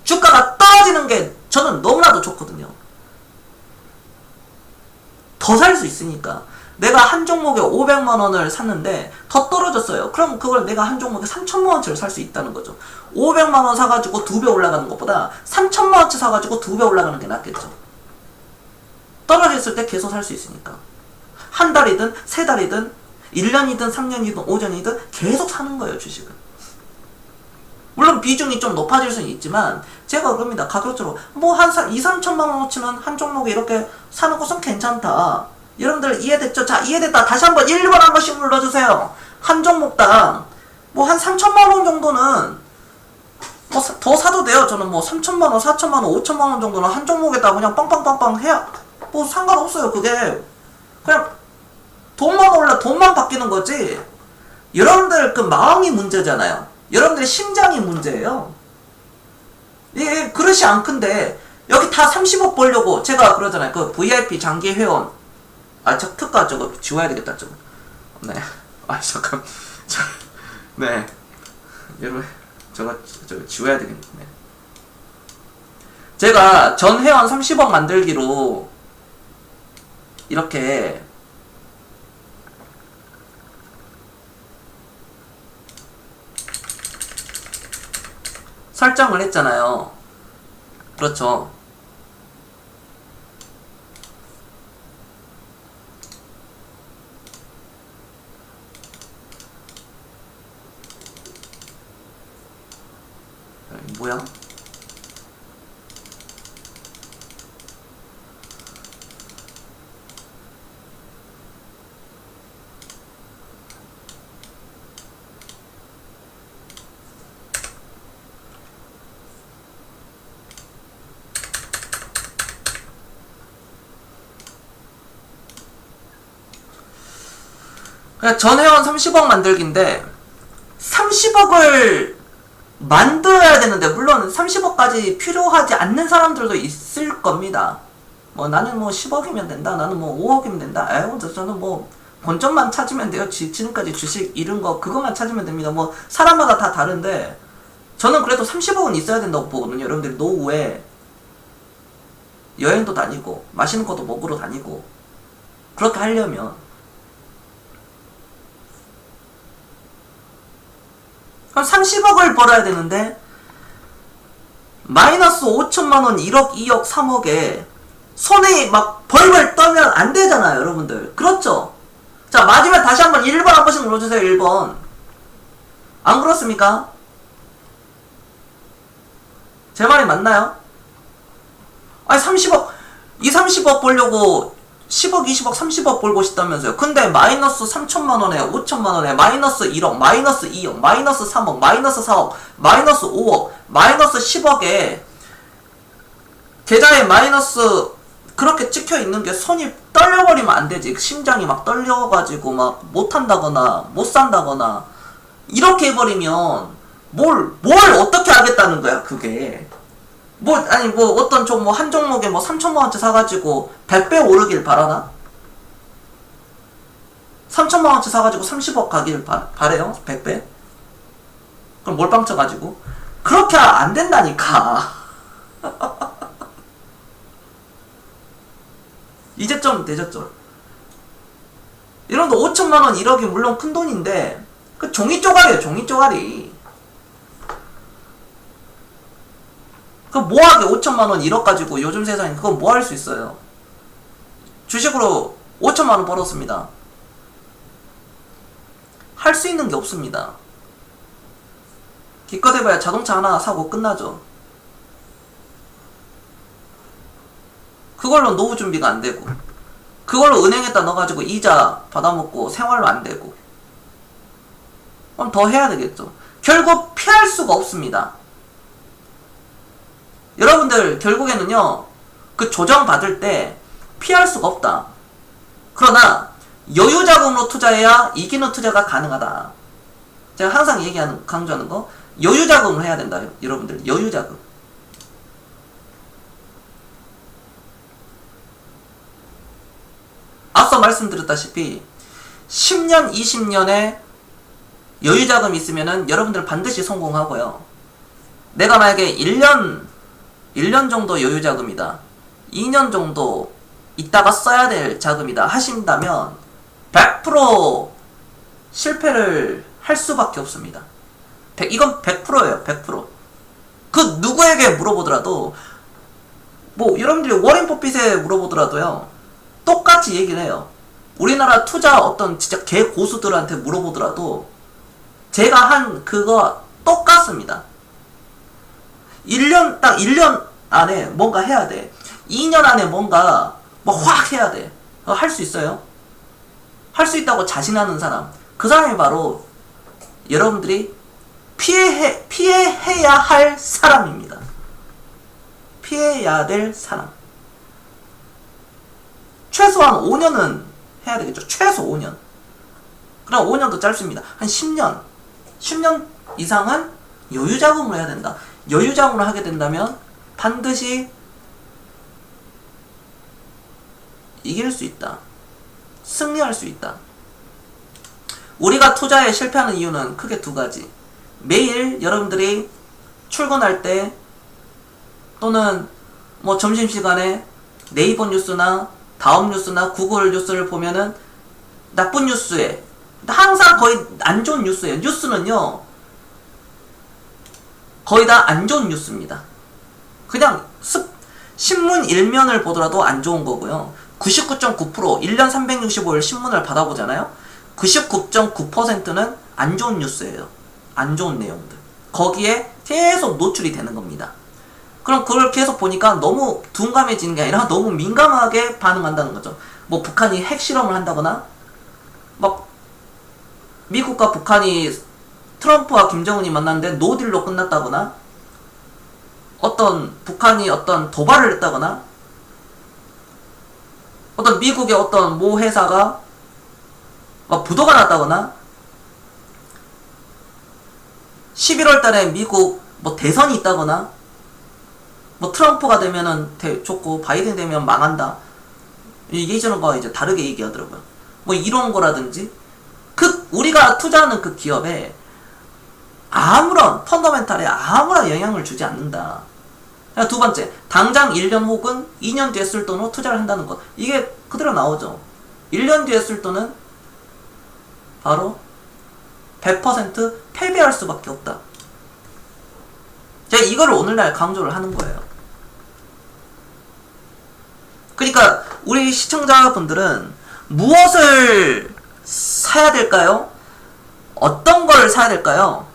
Speaker 1: 주가가 떨어지는 게 저는 너무나도 좋거든요. 더 살 수 있으니까. 내가 한 종목에 500만 원을 샀는데 더 떨어졌어요. 그럼 그걸 내가 한 종목에 3천만 원치를 살 수 있다는 거죠. 500만 원 사가지고 2배 올라가는 것보다 3천만 원치 사가지고 2배 올라가는 게 낫겠죠. 떨어졌을 때 계속 살 수 있으니까. 한 달이든 3달이든 1년이든 3년이든 5년이든 계속 사는 거예요, 주식은. 물론 비중이 좀 높아질 수는 있지만 제가 그럽니다. 가격적으로 뭐 한 2, 3천만 원어치는 한 종목에 이렇게 사는 것은 괜찮다. 여러분들 이해됐죠? 자, 이해됐다. 다시 한번 1번 한 번씩 눌러주세요. 한 종목당 뭐 한 3천만 원 정도는 뭐 더 사도 돼요. 저는 뭐 3천만 원, 4천만 원, 5천만 원 정도는 한 종목에다 그냥 빵빵빵빵 해야 뭐 상관없어요. 그게 그냥 돈만 바뀌는 거지. 여러분들 그 마음이 문제잖아요. 여러분들의 심장이 문제예요. 예, 그릇이 안 큰데 여기 다 30억 벌려고 제가 그러잖아요. 그 VIP 장기 회원 저 특가 저거 지워야 되겠다 저거. 네. 잠깐. 네. 여러분 저거 지워야 되겠네. 제가 전 회원 30억 만들기로 이렇게 설정을 했잖아요. 그렇죠. 뭐야? 그냥 전 회원 30억 만들기인데 30억을 만들어야 되는데 물론 30억까지 필요하지 않는 사람들도 있을 겁니다. 뭐 나는 뭐 10억이면 된다. 나는 뭐 5억이면 된다. 저는 뭐 본점만 찾으면 돼요. 지금까지 주식 잃은 거 그것만 찾으면 됩니다. 뭐 사람마다 다 다른데 저는 그래도 30억은 있어야 된다고 보거든요. 여러분들이 노후에 여행도 다니고 맛있는 것도 먹으러 다니고 그렇게 하려면 그럼 30억을 벌어야 되는데 마이너스 5천만원 1억 2억 3억에 손에 막 벌벌 떨면 안 되잖아요. 여러분들 그렇죠? 자, 마지막 다시 한번 1번 한 번씩 눌러주세요. 1번 안 그렇습니까? 제 말이 맞나요? 아니 30억 30억 벌려고 10억, 20억, 30억 벌고 싶다면서요. 근데 마이너스 3천만원에 5천만원에 마이너스 1억, 마이너스 2억, 마이너스 3억, 마이너스 4억, 마이너스 5억, 마이너스 10억에 계좌에 마이너스 그렇게 찍혀있는 게 손이 떨려버리면 안 되지. 심장이 막 떨려가지고 막 못한다거나 못 산다거나 이렇게 해버리면 뭘 어떻게 하겠다는 거야 그게. 아니 어떤 한 종목에 3천만원치 사가지고 100배 오르길 바라나? 3천만원치 사가지고 30억 가길 바래요? 100배? 그럼 몰빵 쳐가지고? 그렇게 안 된다니까. 이제 좀 되셨죠? 이런데 5천만원 1억이 물론 큰 돈인데 그 종이 쪼가리에요. 종이 쪼가리. 그 뭐하게 5천만원 1억 가지고 요즘 세상에 그건 뭐 할 수 있어요. 주식으로 5천만원 벌었습니다. 할 수 있는 게 없습니다. 기껏 해봐야 자동차 하나 사고 끝나죠. 그걸로 노후 준비가 안 되고 그걸로 은행에다 넣어가지고 이자 받아먹고 생활로 안 되고 그럼 더 해야 되겠죠. 결국 피할 수가 없습니다. 여러분들 결국에는요 그 조정 받을 때 피할 수가 없다. 그러나 여유자금으로 투자해야 이기는 투자가 가능하다. 제가 항상 강조하는 거 여유자금으로 해야 된다. 여러분들 여유자금. 앞서 말씀드렸다시피 10년, 20년의 여유자금이 있으면은 여러분들 반드시 성공하고요. 내가 만약에 1년 정도 여유자금이다. 2년 정도 있다가 써야 될 자금이다 하신다면 100% 실패를 할 수밖에 없습니다. 이건 100%예요. 100%. 그 누구에게 물어보더라도 뭐 여러분들이 워렌 버핏에 물어보더라도요. 똑같이 얘기를 해요. 우리나라 투자 어떤 진짜 개고수들한테 물어보더라도 제가 한 그거 똑같습니다. 1년 안에 뭔가 해야 돼. 2년 안에 뭔가 뭐 확 해야 돼. 할 수 있어요? 할 수 있다고 자신하는 사람. 그 사람이 바로 여러분들이 피해야 할 사람입니다. 피해야 될 사람. 최소한 5년은 해야 되겠죠. 최소 5년. 그럼 5년도 짧습니다. 한 10년. 10년 이상은 여유자금으로 해야 된다. 여유자금으로 하게 된다면 반드시 이길 수 있다. 승리할 수 있다. 우리가 투자에 실패하는 이유는 크게 두 가지. 매일 여러분들이 출근할 때 또는 뭐 점심시간에 네이버 뉴스나 다음 뉴스나 구글 뉴스를 보면은 나쁜 뉴스에 항상 거의 안 좋은 뉴스예요. 뉴스는요 거의 다 안 좋은 뉴스입니다. 그냥 신문 일면을 보더라도 안 좋은 거고요. 99.9% 1년 365일 신문을 받아보잖아요. 99.9%는 안 좋은 뉴스예요. 안 좋은 내용들. 거기에 계속 노출이 되는 겁니다. 그럼 그걸 계속 보니까 너무 둔감해지는 게 아니라 너무 민감하게 반응한다는 거죠. 뭐 북한이 핵실험을 한다거나 막 미국과 북한이 트럼프와 김정은이 만났는데 노딜로 끝났다거나 어떤 북한이 어떤 도발을 했다거나 어떤 미국의 어떤 모 회사가 막 부도가 났다거나 11월 달에 미국 뭐 대선이 있다거나 뭐 트럼프가 되면은 좋고 바이든 되면 망한다. 이게 이전과 이제 다르게 얘기하더라고요. 뭐 이런 거라든지 우리가 투자하는 그 기업에 아무런 펀더멘탈에 아무런 영향을 주지 않는다. 두 번째, 당장 1년 혹은 2년 뒤에 쓸 돈으로 투자를 한다는 것. 이게 그대로 나오죠. 1년 뒤에 쓸 돈은 바로 100% 패배할 수밖에 없다. 제가 이거를 오늘날 강조를 하는 거예요. 그러니까 우리 시청자분들은 무엇을 사야 될까요? 어떤 걸 사야 될까요?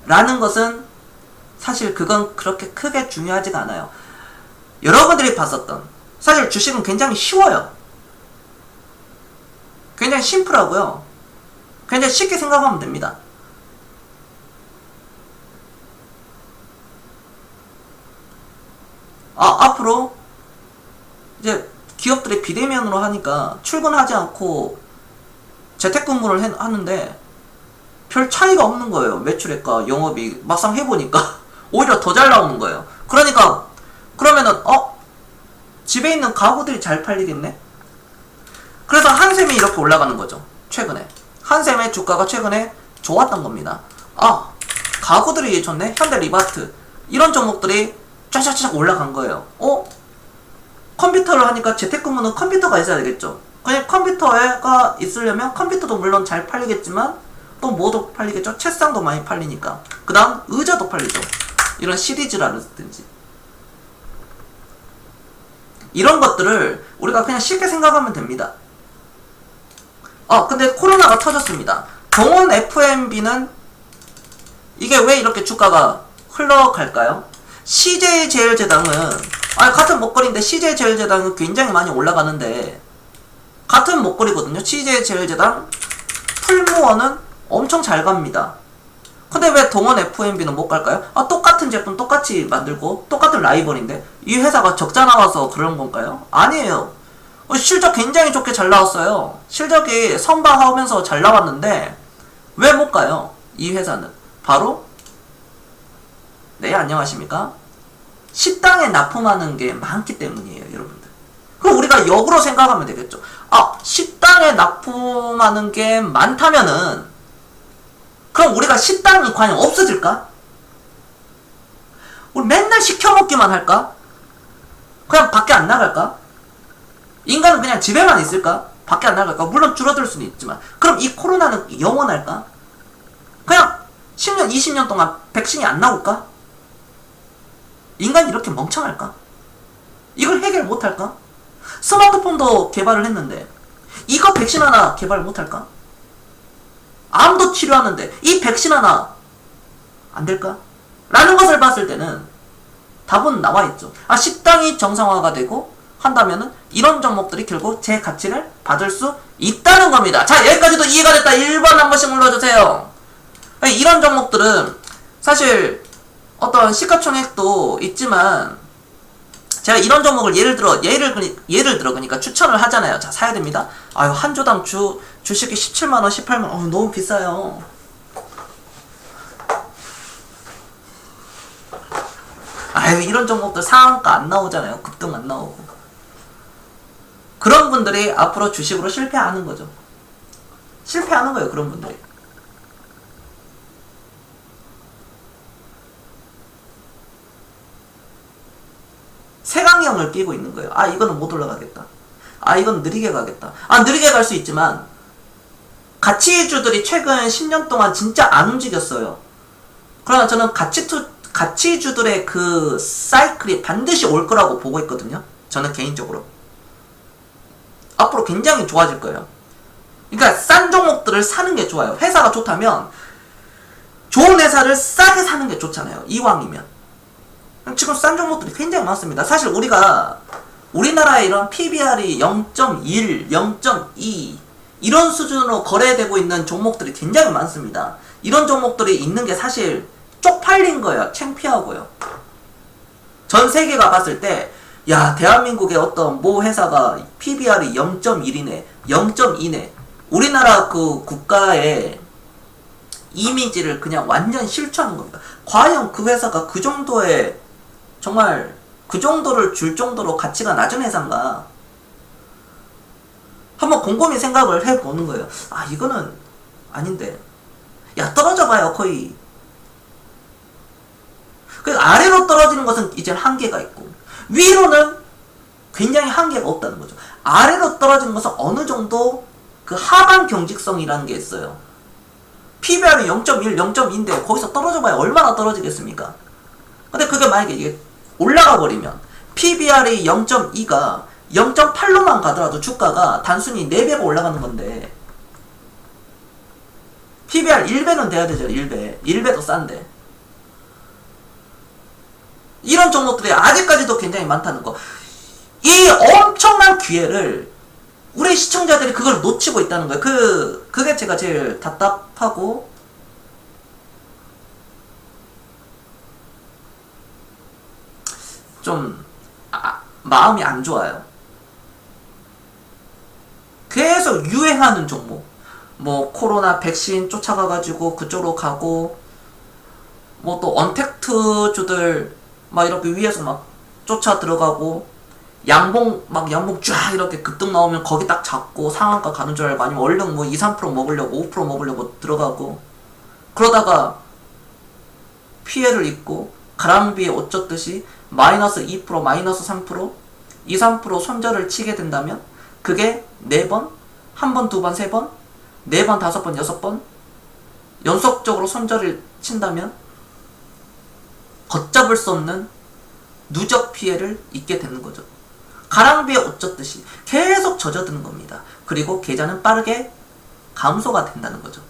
Speaker 1: 라는 것은 사실 그건 그렇게 크게 중요하지가 않아요. 여러분들이 봤었던 사실 주식은 굉장히 쉬워요. 굉장히 심플하고요. 굉장히 쉽게 생각하면 됩니다. 앞으로 이제 기업들이 비대면으로 하니까 출근하지 않고 재택근무를 하는데 별 차이가 없는 거예요. 매출액과 영업이 막상 해보니까 오히려 더 잘 나오는 거예요. 그러니까 그러면은 집에 있는 가구들이 잘 팔리겠네. 그래서 한샘이 이렇게 올라가는 거죠. 최근에 한샘의 주가가 최근에 좋았던 겁니다. 가구들이 좋네. 현대리바트 이런 종목들이 쫙쫙쫙 올라간 거예요. 컴퓨터를 하니까 재택근무는 컴퓨터가 있어야 되겠죠. 그냥 컴퓨터가 있으려면 컴퓨터도 물론 잘 팔리겠지만 또 뭐도 팔리겠죠. 책상도 많이 팔리니까. 그 다음 의자도 팔리죠. 이런 시리즈라든지 이런 것들을 우리가 그냥 쉽게 생각하면 됩니다. 근데 코로나가 터졌습니다. 동원 F&B는 이게 왜 이렇게 주가가 흘러갈까요? CJ제일제당은 같은 먹거리인데 CJ제일제당은 굉장히 많이 올라가는데 같은 먹거리거든요. CJ제일제당 풀무원은 엄청 잘 갑니다. 근데 왜 동원 F&B는 못 갈까요? 똑같은 제품 똑같이 만들고 똑같은 라이벌인데 이 회사가 적자 나와서 그런 건가요? 아니에요. 실적 굉장히 좋게 잘 나왔어요. 실적이 선방하면서 잘 나왔는데 왜 못 가요? 이 회사는 바로 네, 안녕하십니까? 식당에 납품하는 게 많기 때문이에요, 여러분들. 그럼 우리가 역으로 생각하면 되겠죠. 식당에 납품하는 게 많다면은 그럼 우리가 식당이 과연 없어질까? 우리 맨날 시켜 먹기만 할까? 그냥 밖에 안 나갈까? 인간은 그냥 집에만 있을까? 밖에 안 나갈까? 물론 줄어들 수는 있지만 그럼 이 코로나는 영원할까? 그냥 10년, 20년 동안 백신이 안 나올까? 인간이 이렇게 멍청할까? 이걸 해결 못할까? 스마트폰도 개발을 했는데 이거 백신 하나 개발 못할까? 암도 치료하는데 이 백신 하나 안 될까? 라는 것을 봤을 때는 답은 나와 있죠. 식당이 정상화가 되고 한다면은 이런 종목들이 결국 제 가치를 받을 수 있다는 겁니다. 자, 여기까지도 이해가 됐다. 1번 한 번씩 눌러주세요. 이런 종목들은 사실 어떤 시가총액도 있지만 제가 이런 종목을 예를 들어 그러니까 추천을 하잖아요. 자, 사야 됩니다. 한 주당 주식이 17만원, 18만원. 너무 비싸요. 이런 종목들 상한가 안 나오잖아요. 급등 안 나오고. 그런 분들이 앞으로 주식으로 실패하는 거죠. 실패하는 거예요, 그런 분들이. 세강형을 끼고 있는 거예요. 이거는 못 올라가겠다. 이건 느리게 가겠다. 느리게 갈 수 있지만 가치주들이 최근 10년 동안 진짜 안 움직였어요. 그러나 저는 가치주들의 그 사이클이 반드시 올 거라고 보고 있거든요. 저는 개인적으로. 앞으로 굉장히 좋아질 거예요. 그러니까 싼 종목들을 사는 게 좋아요. 회사가 좋다면 좋은 회사를 싸게 사는 게 좋잖아요. 이왕이면. 지금 싼 종목들이 굉장히 많습니다. 사실 우리나라의 이런 PBR이 0.1, 0.2 이런 수준으로 거래되고 있는 종목들이 굉장히 많습니다. 이런 종목들이 있는 게 사실 쪽팔린 거예요. 창피하고요. 전 세계가 봤을 때 대한민국의 어떤 모 회사가 PBR이 0.1이네, 0.2네. 우리나라 그 국가의 이미지를 그냥 완전 실추하는 겁니다. 과연 그 회사가 그 정도의 정말 그 정도를 줄 정도로 가치가 낮은 회사인가? 한번 곰곰이 생각을 해보는 거예요. 이거는 아닌데. 떨어져봐요, 거의. 아래로 떨어지는 것은 이제 한계가 있고 위로는 굉장히 한계가 없다는 거죠. 아래로 떨어지는 것은 어느 정도 그 하방 경직성이라는 게 있어요. PBR이 0.1, 0.2인데 거기서 떨어져봐야 얼마나 떨어지겠습니까? 근데 그게 만약에 이게 올라가 버리면 PBR이 0.2가 0.8로만 가더라도 주가가 단순히 4배가 올라가는 건데 PBR 1배는 돼야 되죠. 1배도 싼데 이런 종목들이 아직까지도 굉장히 많다는 거. 이 엄청난 기회를 우리 시청자들이 그걸 놓치고 있다는 거예요. 그게 제가 제일 답답하고 좀 마음이 안 좋아요. 계속 유행하는 종목, 뭐 코로나 백신 쫓아가가지고 그쪽으로 가고, 뭐 또 언택트주들 막 이렇게 위에서 막 쫓아 들어가고, 양봉 쫙 이렇게 급등 나오면 거기 딱 잡고 상한가 가는 줄 알고, 아니면 얼른 뭐 2, 3% 먹으려고 5% 먹으려고 들어가고, 그러다가 피해를 입고 가랑비에 옷 젖듯이 마이너스 2%, 마이너스 3%, 2, 3% 손절을 치게 된다면 그게 4번, 1번, 2번, 3번, 4번, 5번, 6번 연속적으로 손절을 친다면 걷잡을 수 없는 누적 피해를 입게 되는 거죠. 가랑비에 옷 젖듯이 계속 젖어드는 겁니다. 그리고 계좌는 빠르게 감소가 된다는 거죠.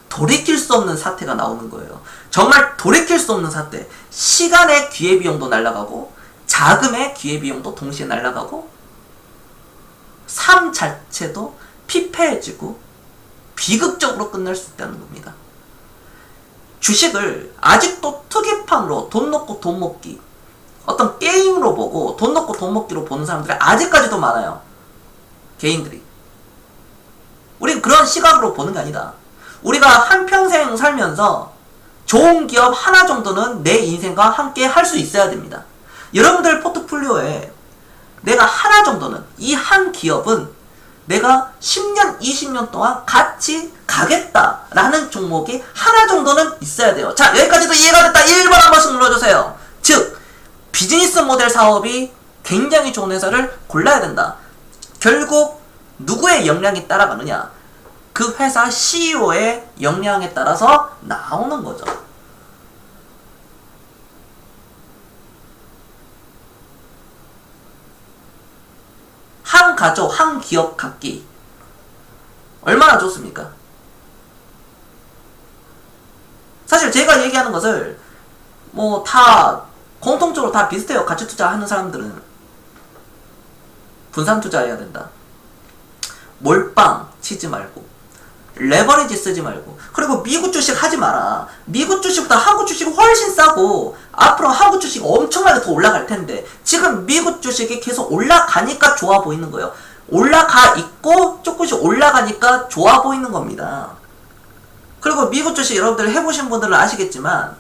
Speaker 1: 돌이킬 수 없는 사태가 나오는 거예요. 정말 돌이킬 수 없는 사태. 시간의 기회비용도 날아가고 자금의 기회비용도 동시에 날아가고 삶 자체도 피폐해지고 비극적으로 끝날 수 있다는 겁니다. 주식을 아직도 투기판으로 돈 넣고 돈 먹기, 어떤 게임으로 보고 돈 넣고 돈 먹기로 보는 사람들이 아직까지도 많아요. 개인들이. 우린 그런 시각으로 보는 게 아니다. 우리가 한평생 살면서 좋은 기업 하나 정도는 내 인생과 함께 할 수 있어야 됩니다. 여러분들 포트폴리오에 내가 하나 정도는, 이 한 기업은 내가 10년, 20년 동안 같이 가겠다라는 종목이 하나 정도는 있어야 돼요. 자, 여기까지도 이해가 됐다. 1번 한 번씩 눌러주세요. 즉, 비즈니스 모델 사업이 굉장히 좋은 회사를 골라야 된다. 결국 누구의 역량이 따라가느냐? 그 회사 CEO의 역량에 따라서 나오는 거죠. 한 가족, 한 기업 갖기 얼마나 좋습니까? 사실 제가 얘기하는 것을 뭐 다 공통적으로 다 비슷해요. 가치 투자하는 사람들은 분산 투자해야 된다. 몰빵 치지 말고 레버리지 쓰지 말고, 그리고 미국 주식 하지 마라. 미국 주식보다 한국 주식이 훨씬 싸고 앞으로 한국 주식 엄청나게 더 올라갈 텐데 지금 미국 주식이 계속 올라가니까 좋아 보이는 거예요. 올라가 있고 조금씩 올라가니까 좋아 보이는 겁니다. 그리고 미국 주식 여러분들 해보신 분들은 아시겠지만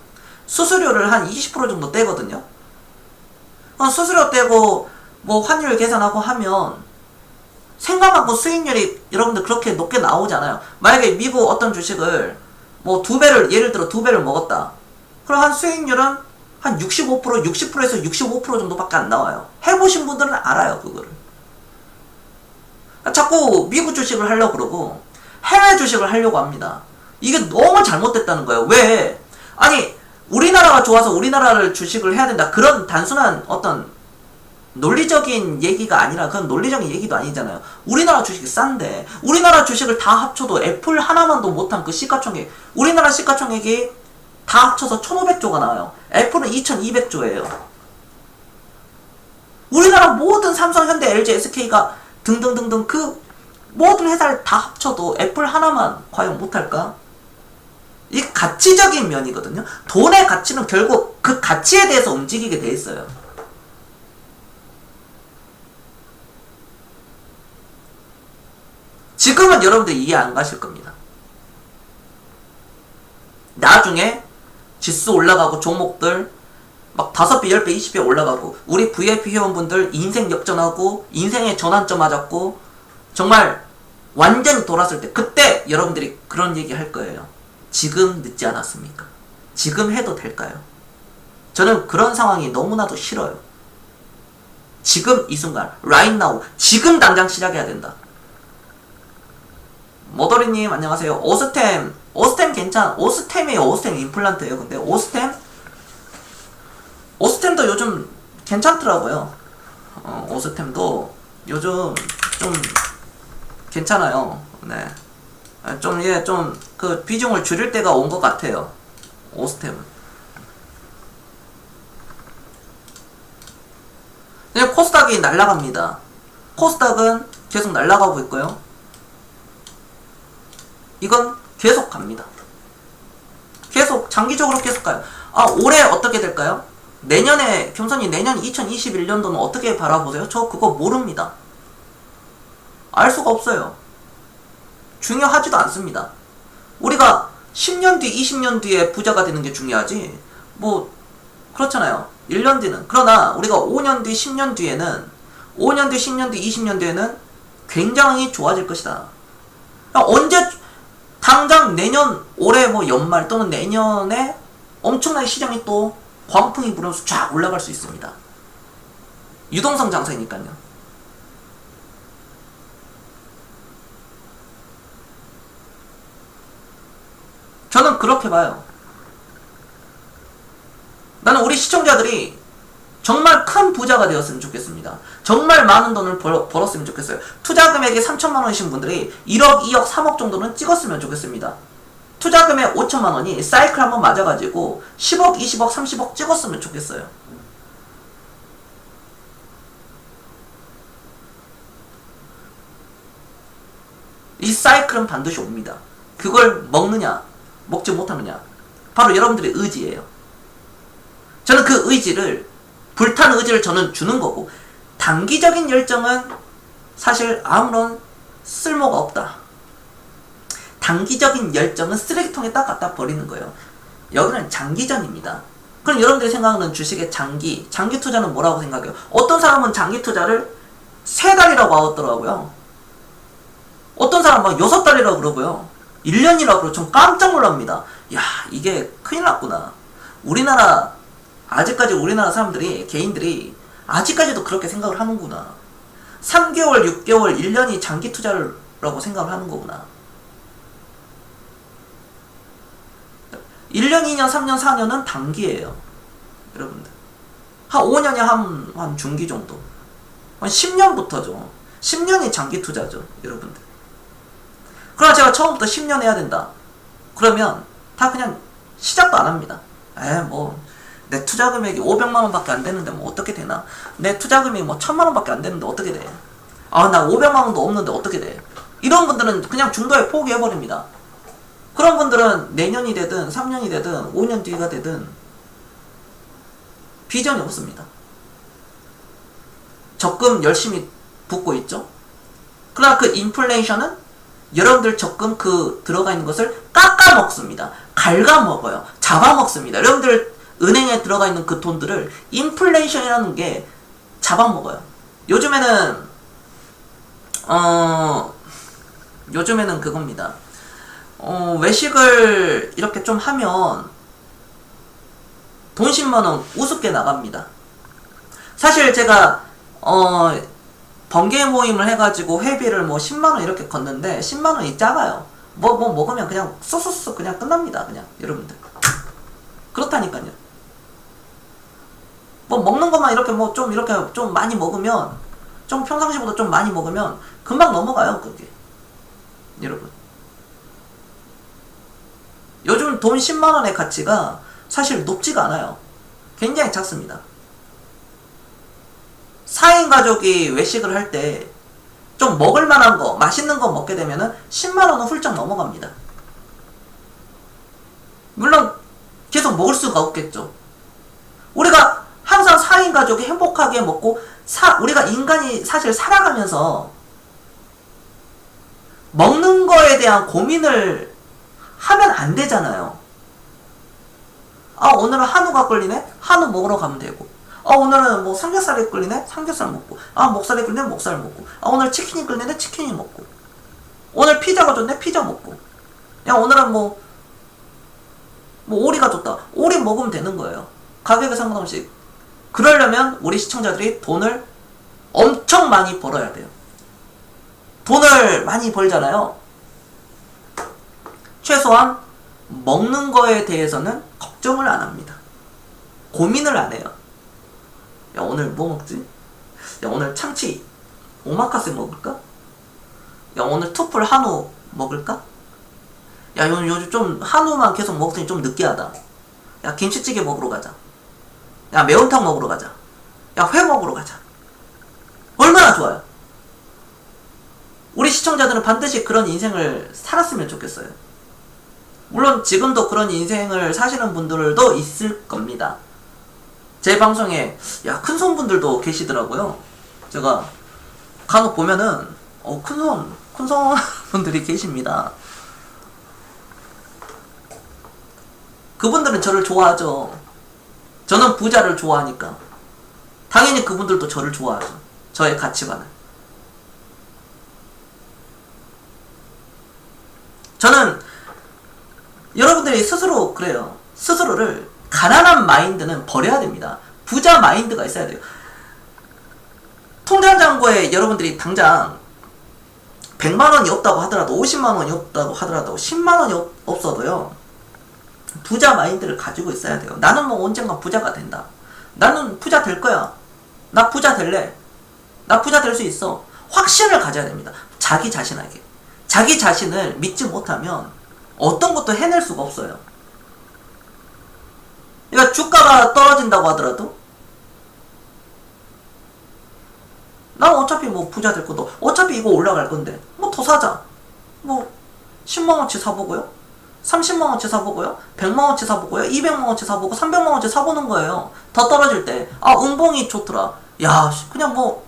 Speaker 1: 수수료를 한 20% 정도 떼거든요. 수수료 떼고 뭐 환율 계산하고 하면 생각만큼 수익률이 여러분들 그렇게 높게 나오잖아요. 만약에 미국 어떤 주식을 뭐 예를 들어 2배를 먹었다. 그럼 한 수익률은 한 65%, 60%에서 65% 정도밖에 안 나와요. 해보신 분들은 알아요, 그거를. 자꾸 미국 주식을 하려고 그러고 해외 주식을 하려고 합니다. 이게 너무 잘못됐다는 거예요. 왜? 아니, 우리나라가 좋아서 우리나라를 주식을 해야 된다. 그런 단순한 어떤 논리적인 얘기가 아니라, 그건 논리적인 얘기도 아니잖아요. 우리나라 주식이 싼데 우리나라 주식을 다 합쳐도 애플 하나만도 못한 그 시가총액, 우리나라 시가총액이 다 합쳐서 1500조가 나와요. 애플은 2200조예요. 우리나라 모든 삼성, 현대, LG, SK가 등등등등 그 모든 회사를 다 합쳐도 애플 하나만 과연 못할까? 이 가치적인 면이거든요. 돈의 가치는 결국 그 가치에 대해서 움직이게 돼 있어요. 지금은 여러분들 이해 안 가실 겁니다. 나중에 지수 올라가고 종목들 막 5배, 10배, 20배 올라가고 우리 VIP 회원분들 인생 역전하고 인생의 전환점 맞았고 정말 완전히 돌았을 때, 그때 여러분들이 그런 얘기 할 거예요. 지금 늦지 않았습니까? 지금 해도 될까요? 저는 그런 상황이 너무나도 싫어요. 지금 이 순간, right now, 지금 당장 시작해야 된다. 머더리님 안녕하세요. 오스템 오스템이에요. 오스템 임플란트예요. 근데 오스템도 요즘 괜찮더라고요. 오스템도 요즘 좀 괜찮아요. 네. 좀 그 비중을 줄일 때가 온 것 같아요. 오스템은. 그냥 코스닥이 날아갑니다. 코스닥은 계속 날아가고 있고요. 이건 계속 갑니다. 계속 장기적으로 계속 가요. 올해 어떻게 될까요? 내년에 겸손히 내년 2021년도는 어떻게 바라보세요? 저 그거 모릅니다. 알 수가 없어요. 중요하지도 않습니다. 우리가 10년 뒤, 20년 뒤에 부자가 되는 게 중요하지. 뭐 그렇잖아요. 1년 뒤는. 그러나 우리가 5년 뒤, 10년 뒤에는 5년 뒤, 10년 뒤, 20년 뒤에는 굉장히 좋아질 것이다. 언제 당장 내년 올해 뭐 연말 또는 내년에 엄청나게 시장이 또 광풍이 불어서 쫙 올라갈 수 있습니다. 유동성 장사니까요. 저는 그렇게 봐요. 나는 우리 시청자들이 정말 큰 부자가 되었으면 좋겠습니다. 정말 많은 돈을 벌었으면 좋겠어요. 투자 금액이 3천만 원이신 분들이 1억, 2억, 3억 정도는 찍었으면 좋겠습니다. 투자 금액 5천만 원이 사이클 한번 맞아가지고 10억, 20억, 30억 찍었으면 좋겠어요. 이 사이클은 반드시 옵니다. 그걸 먹느냐, 먹지 못하느냐, 바로 여러분들의 의지예요. 저는 그 의지를, 불타는 의지를 저는 주는 거고, 단기적인 열정은 사실 아무런 쓸모가 없다. 단기적인 열정은 쓰레기통에 딱 갖다 버리는 거예요. 여기는 장기전입니다. 그럼 여러분들이 생각하는 주식의 장기 투자는 뭐라고 생각해요? 어떤 사람은 장기 투자를 3달이라고 하더라고요. 어떤 사람 막 6달이라고 그러고요. 1년이라고 그러고 좀 깜짝 놀랍니다. 야, 이게 큰일 났구나. 우리나라, 아직까지 우리나라 사람들이, 개인들이 아직까지도 그렇게 생각을 하는구나. 3개월, 6개월, 1년이 장기 투자라고 생각을 하는 거구나. 1년, 2년, 3년, 4년은 단기예요. 여러분들. 한 5년이 한 중기 정도. 한 10년부터죠. 10년이 장기 투자죠. 여러분들. 그러나 제가 처음부터 10년 해야 된다. 그러면 다 그냥 시작도 안 합니다. 내 투자 금액이 500만 원밖에 안 되는데 뭐 어떻게 되나? 내 투자 금액이 뭐 1000만 원밖에 안 되는데 어떻게 돼? 나 500만 원도 없는데 어떻게 돼? 이런 분들은 그냥 중도에 포기해버립니다. 그런 분들은 내년이 되든 3년이 되든 5년 뒤가 되든 비전이 없습니다. 적금 열심히 붓고 있죠. 그러나 그 인플레이션은 여러분들 적금 들어가 있는 것을 깎아먹습니다. 갉아먹어요. 잡아먹습니다. 여러분들 은행에 들어가 있는 그 돈들을 인플레이션이라는 게 잡아먹어요. 요즘에는 그겁니다. 외식을 이렇게 좀 하면 돈 10만원 우습게 나갑니다. 사실 제가 번개 모임을 해가지고 회비를 뭐 10만원 이렇게 걷는데 10만원이 작아요. 뭐 먹으면 그냥 쏙쏙쏙 그냥 끝납니다. 그냥 여러분들 그렇다니까요. 뭐 먹는 것만 이렇게 이렇게 좀 많이 먹으면, 좀 평상시보다 좀 많이 먹으면 금방 넘어가요. 그게 여러분. 요즘 돈 10만원의 가치가 사실 높지가 않아요. 굉장히 작습니다. 4인 가족이 외식을 할 때 좀 먹을 만한 거, 맛있는 거 먹게 되면은 10만원은 훌쩍 넘어갑니다. 물론 계속 먹을 수가 없겠죠. 우리가 항상 4인 가족이 행복하게 먹고, 우리가 인간이 사실 살아가면서 먹는 거에 대한 고민을 하면 안 되잖아요. 오늘은 한우가 끌리네? 한우 먹으러 가면 되고. 오늘은 뭐 삼겹살이 끌리네? 삼겹살 먹고. 목살이 끌리네? 목살 먹고. 오늘 치킨이 끌리네? 치킨이 먹고. 오늘 피자가 좋네? 피자 먹고. 오늘은 뭐 오리가 좋다. 오리 먹으면 되는 거예요. 가격에 상관없이. 그러려면 우리 시청자들이 돈을 엄청 많이 벌어야 돼요. 돈을 많이 벌잖아요. 최소한 먹는 거에 대해서는 걱정을 안 합니다. 고민을 안 해요. 오늘 뭐 먹지? 오늘 참치 오마카세 먹을까? 오늘 투풀 한우 먹을까? 요즘 좀 한우만 계속 먹더니 좀 느끼하다. 김치찌개 먹으러 가자. 매운탕 먹으러 가자. 회 먹으러 가자. 얼마나 좋아요. 우리 시청자들은 반드시 그런 인생을 살았으면 좋겠어요. 물론 지금도 그런 인생을 사시는 분들도 있을 겁니다. 제 방송에 큰손 분들도 계시더라고요. 제가 간혹 보면은 큰손 분들이 계십니다. 그분들은 저를 좋아하죠. 저는 부자를 좋아하니까 당연히 그분들도 저를 좋아하죠. 저의 가치관을. 저는 여러분들이 스스로 그래요. 스스로를 가난한 마인드는 버려야 됩니다. 부자 마인드가 있어야 돼요. 통장잔고에 여러분들이 당장 100만원이 없다고 하더라도, 50만원이 없다고 하더라도, 10만원이 없어도요, 부자 마인드를 가지고 있어야 돼요. 나는 뭐 언젠가 부자가 된다. 나는 부자 될 거야. 나 부자 될래. 나 부자 될 수 있어. 확신을 가져야 됩니다. 자기 자신에게. 자기 자신을 믿지 못하면 어떤 것도 해낼 수가 없어요. 그러니까 주가가 떨어진다고 하더라도 난 어차피 뭐 부자 될 것도, 어차피 이거 올라갈 건데 뭐 더 사자. 뭐 10만원치 사보고요, 30만원치 사보고요, 100만원치 사보고요, 200만원치 사보고 300만원치 사보는 거예요. 더 떨어질 때 음봉이 좋더라. 그냥 뭐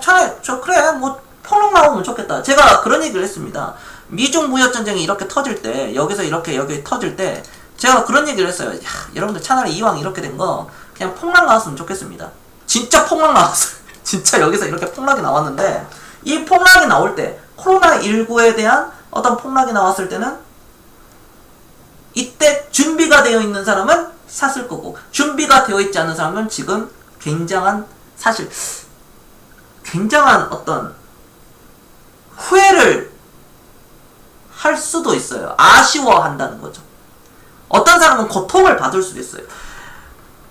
Speaker 1: 차라리 그래 뭐 폭락 나오면 좋겠다. 제가 그런 얘기를 했습니다. 미중 무역전쟁이 이렇게 터질 때, 여기서 이렇게 여기 터질 때 제가 그런 얘기를 했어요. 여러분들 차라리 이왕 이렇게 된 거 그냥 폭락 나왔으면 좋겠습니다. 진짜 폭락 나왔어요. 진짜 여기서 이렇게 폭락이 나왔는데 이 폭락이 나올 때, 코로나19에 대한 어떤 폭락이 나왔을 때는 이때 준비가 되어 있는 사람은 샀을 거고, 준비가 되어 있지 않은 사람은 지금 굉장한 어떤 후회를 할 수도 있어요. 아쉬워한다는 거죠. 어떤 사람은 고통을 받을 수도 있어요.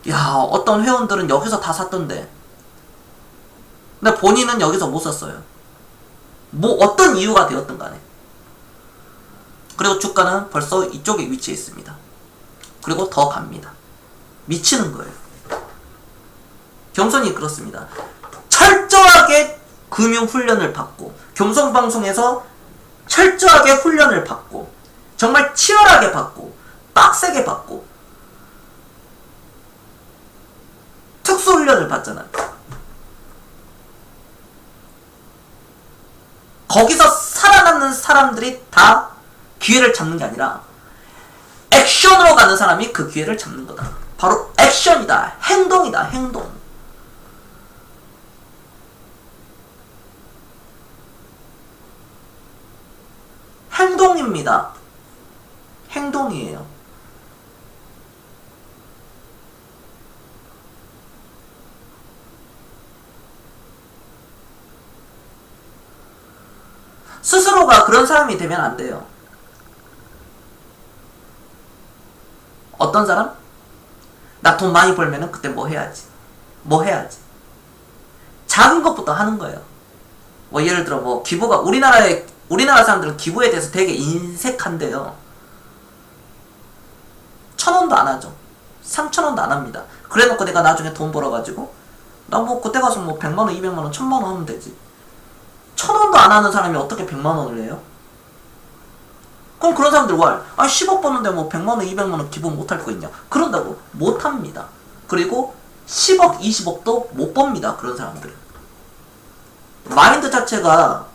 Speaker 1: 야, 어떤 회원들은 여기서 다 샀던데 근데 본인은 여기서 못 샀어요. 뭐 어떤 이유가 되었든 간에. 그리고 주가는 벌써 이쪽에 위치해 있습니다. 그리고 더 갑니다. 미치는 거예요. 경선이 그렇습니다. 철저하게 금융훈련을 받고, 경선방송에서 철저하게 훈련을 받고, 정말 치열하게 받고, 빡세게 받고, 특수훈련을 받잖아요. 거기서 살아남는 사람들이 다 기회를 잡는 게 아니라 액션으로 가는 사람이 그 기회를 잡는 거다. 바로 액션이다. 행동이다. 행동. 행동입니다. 행동이에요. 스스로가 그런 사람이 되면 안 돼요. 어떤 사람? 나 돈 많이 벌면은 그때 뭐 해야지. 뭐 해야지. 작은 것부터 하는 거예요. 뭐 예를 들어 뭐 기부가 우리나라 사람들은 기부에 대해서 되게 인색한데요. 1,000원도 안 하죠. 3,000원도 안 합니다. 그래 놓고 내가 나중에 돈 벌어가지고 나 뭐 그때 가서 뭐 100만원, 200만원, 1000만원 하면 되지. 1,000원도 안 하는 사람이 어떻게 100만원을 해요? 그럼 그런 사람들 왈, 10억 버는데 뭐 100만원, 200만원 기부 못할 거 있냐? 그런다고 못합니다. 그리고 10억, 20억도 못 법니다. 그런 사람들은. 마인드 자체가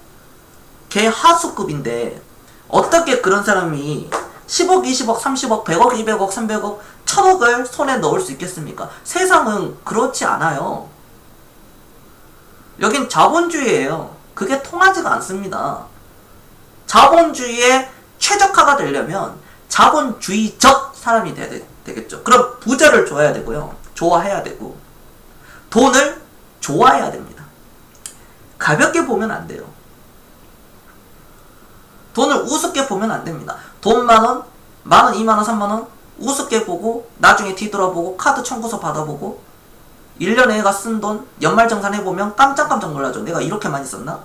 Speaker 1: 개 하수급인데 어떻게 그런 사람이 10억, 20억, 30억, 100억, 200억, 300억, 1000억을 손에 넣을 수 있겠습니까? 세상은 그렇지 않아요. 여긴 자본주의예요. 그게 통하지가 않습니다. 자본주의에 최적화가 되려면 자본주의적 사람이 되겠죠. 그럼 부자를 좋아해야 되고요. 좋아해야 되고 돈을 좋아해야 됩니다. 가볍게 보면 안 돼요. 돈을 우습게 보면 안 됩니다. 돈 만원, 만원, 2만원, 3만원 우습게 보고 나중에 뒤돌아보고 카드 청구서 받아보고 1년에 내가 쓴 돈 연말정산 해보면 깜짝깜짝 놀라죠. 내가 이렇게 많이 썼나?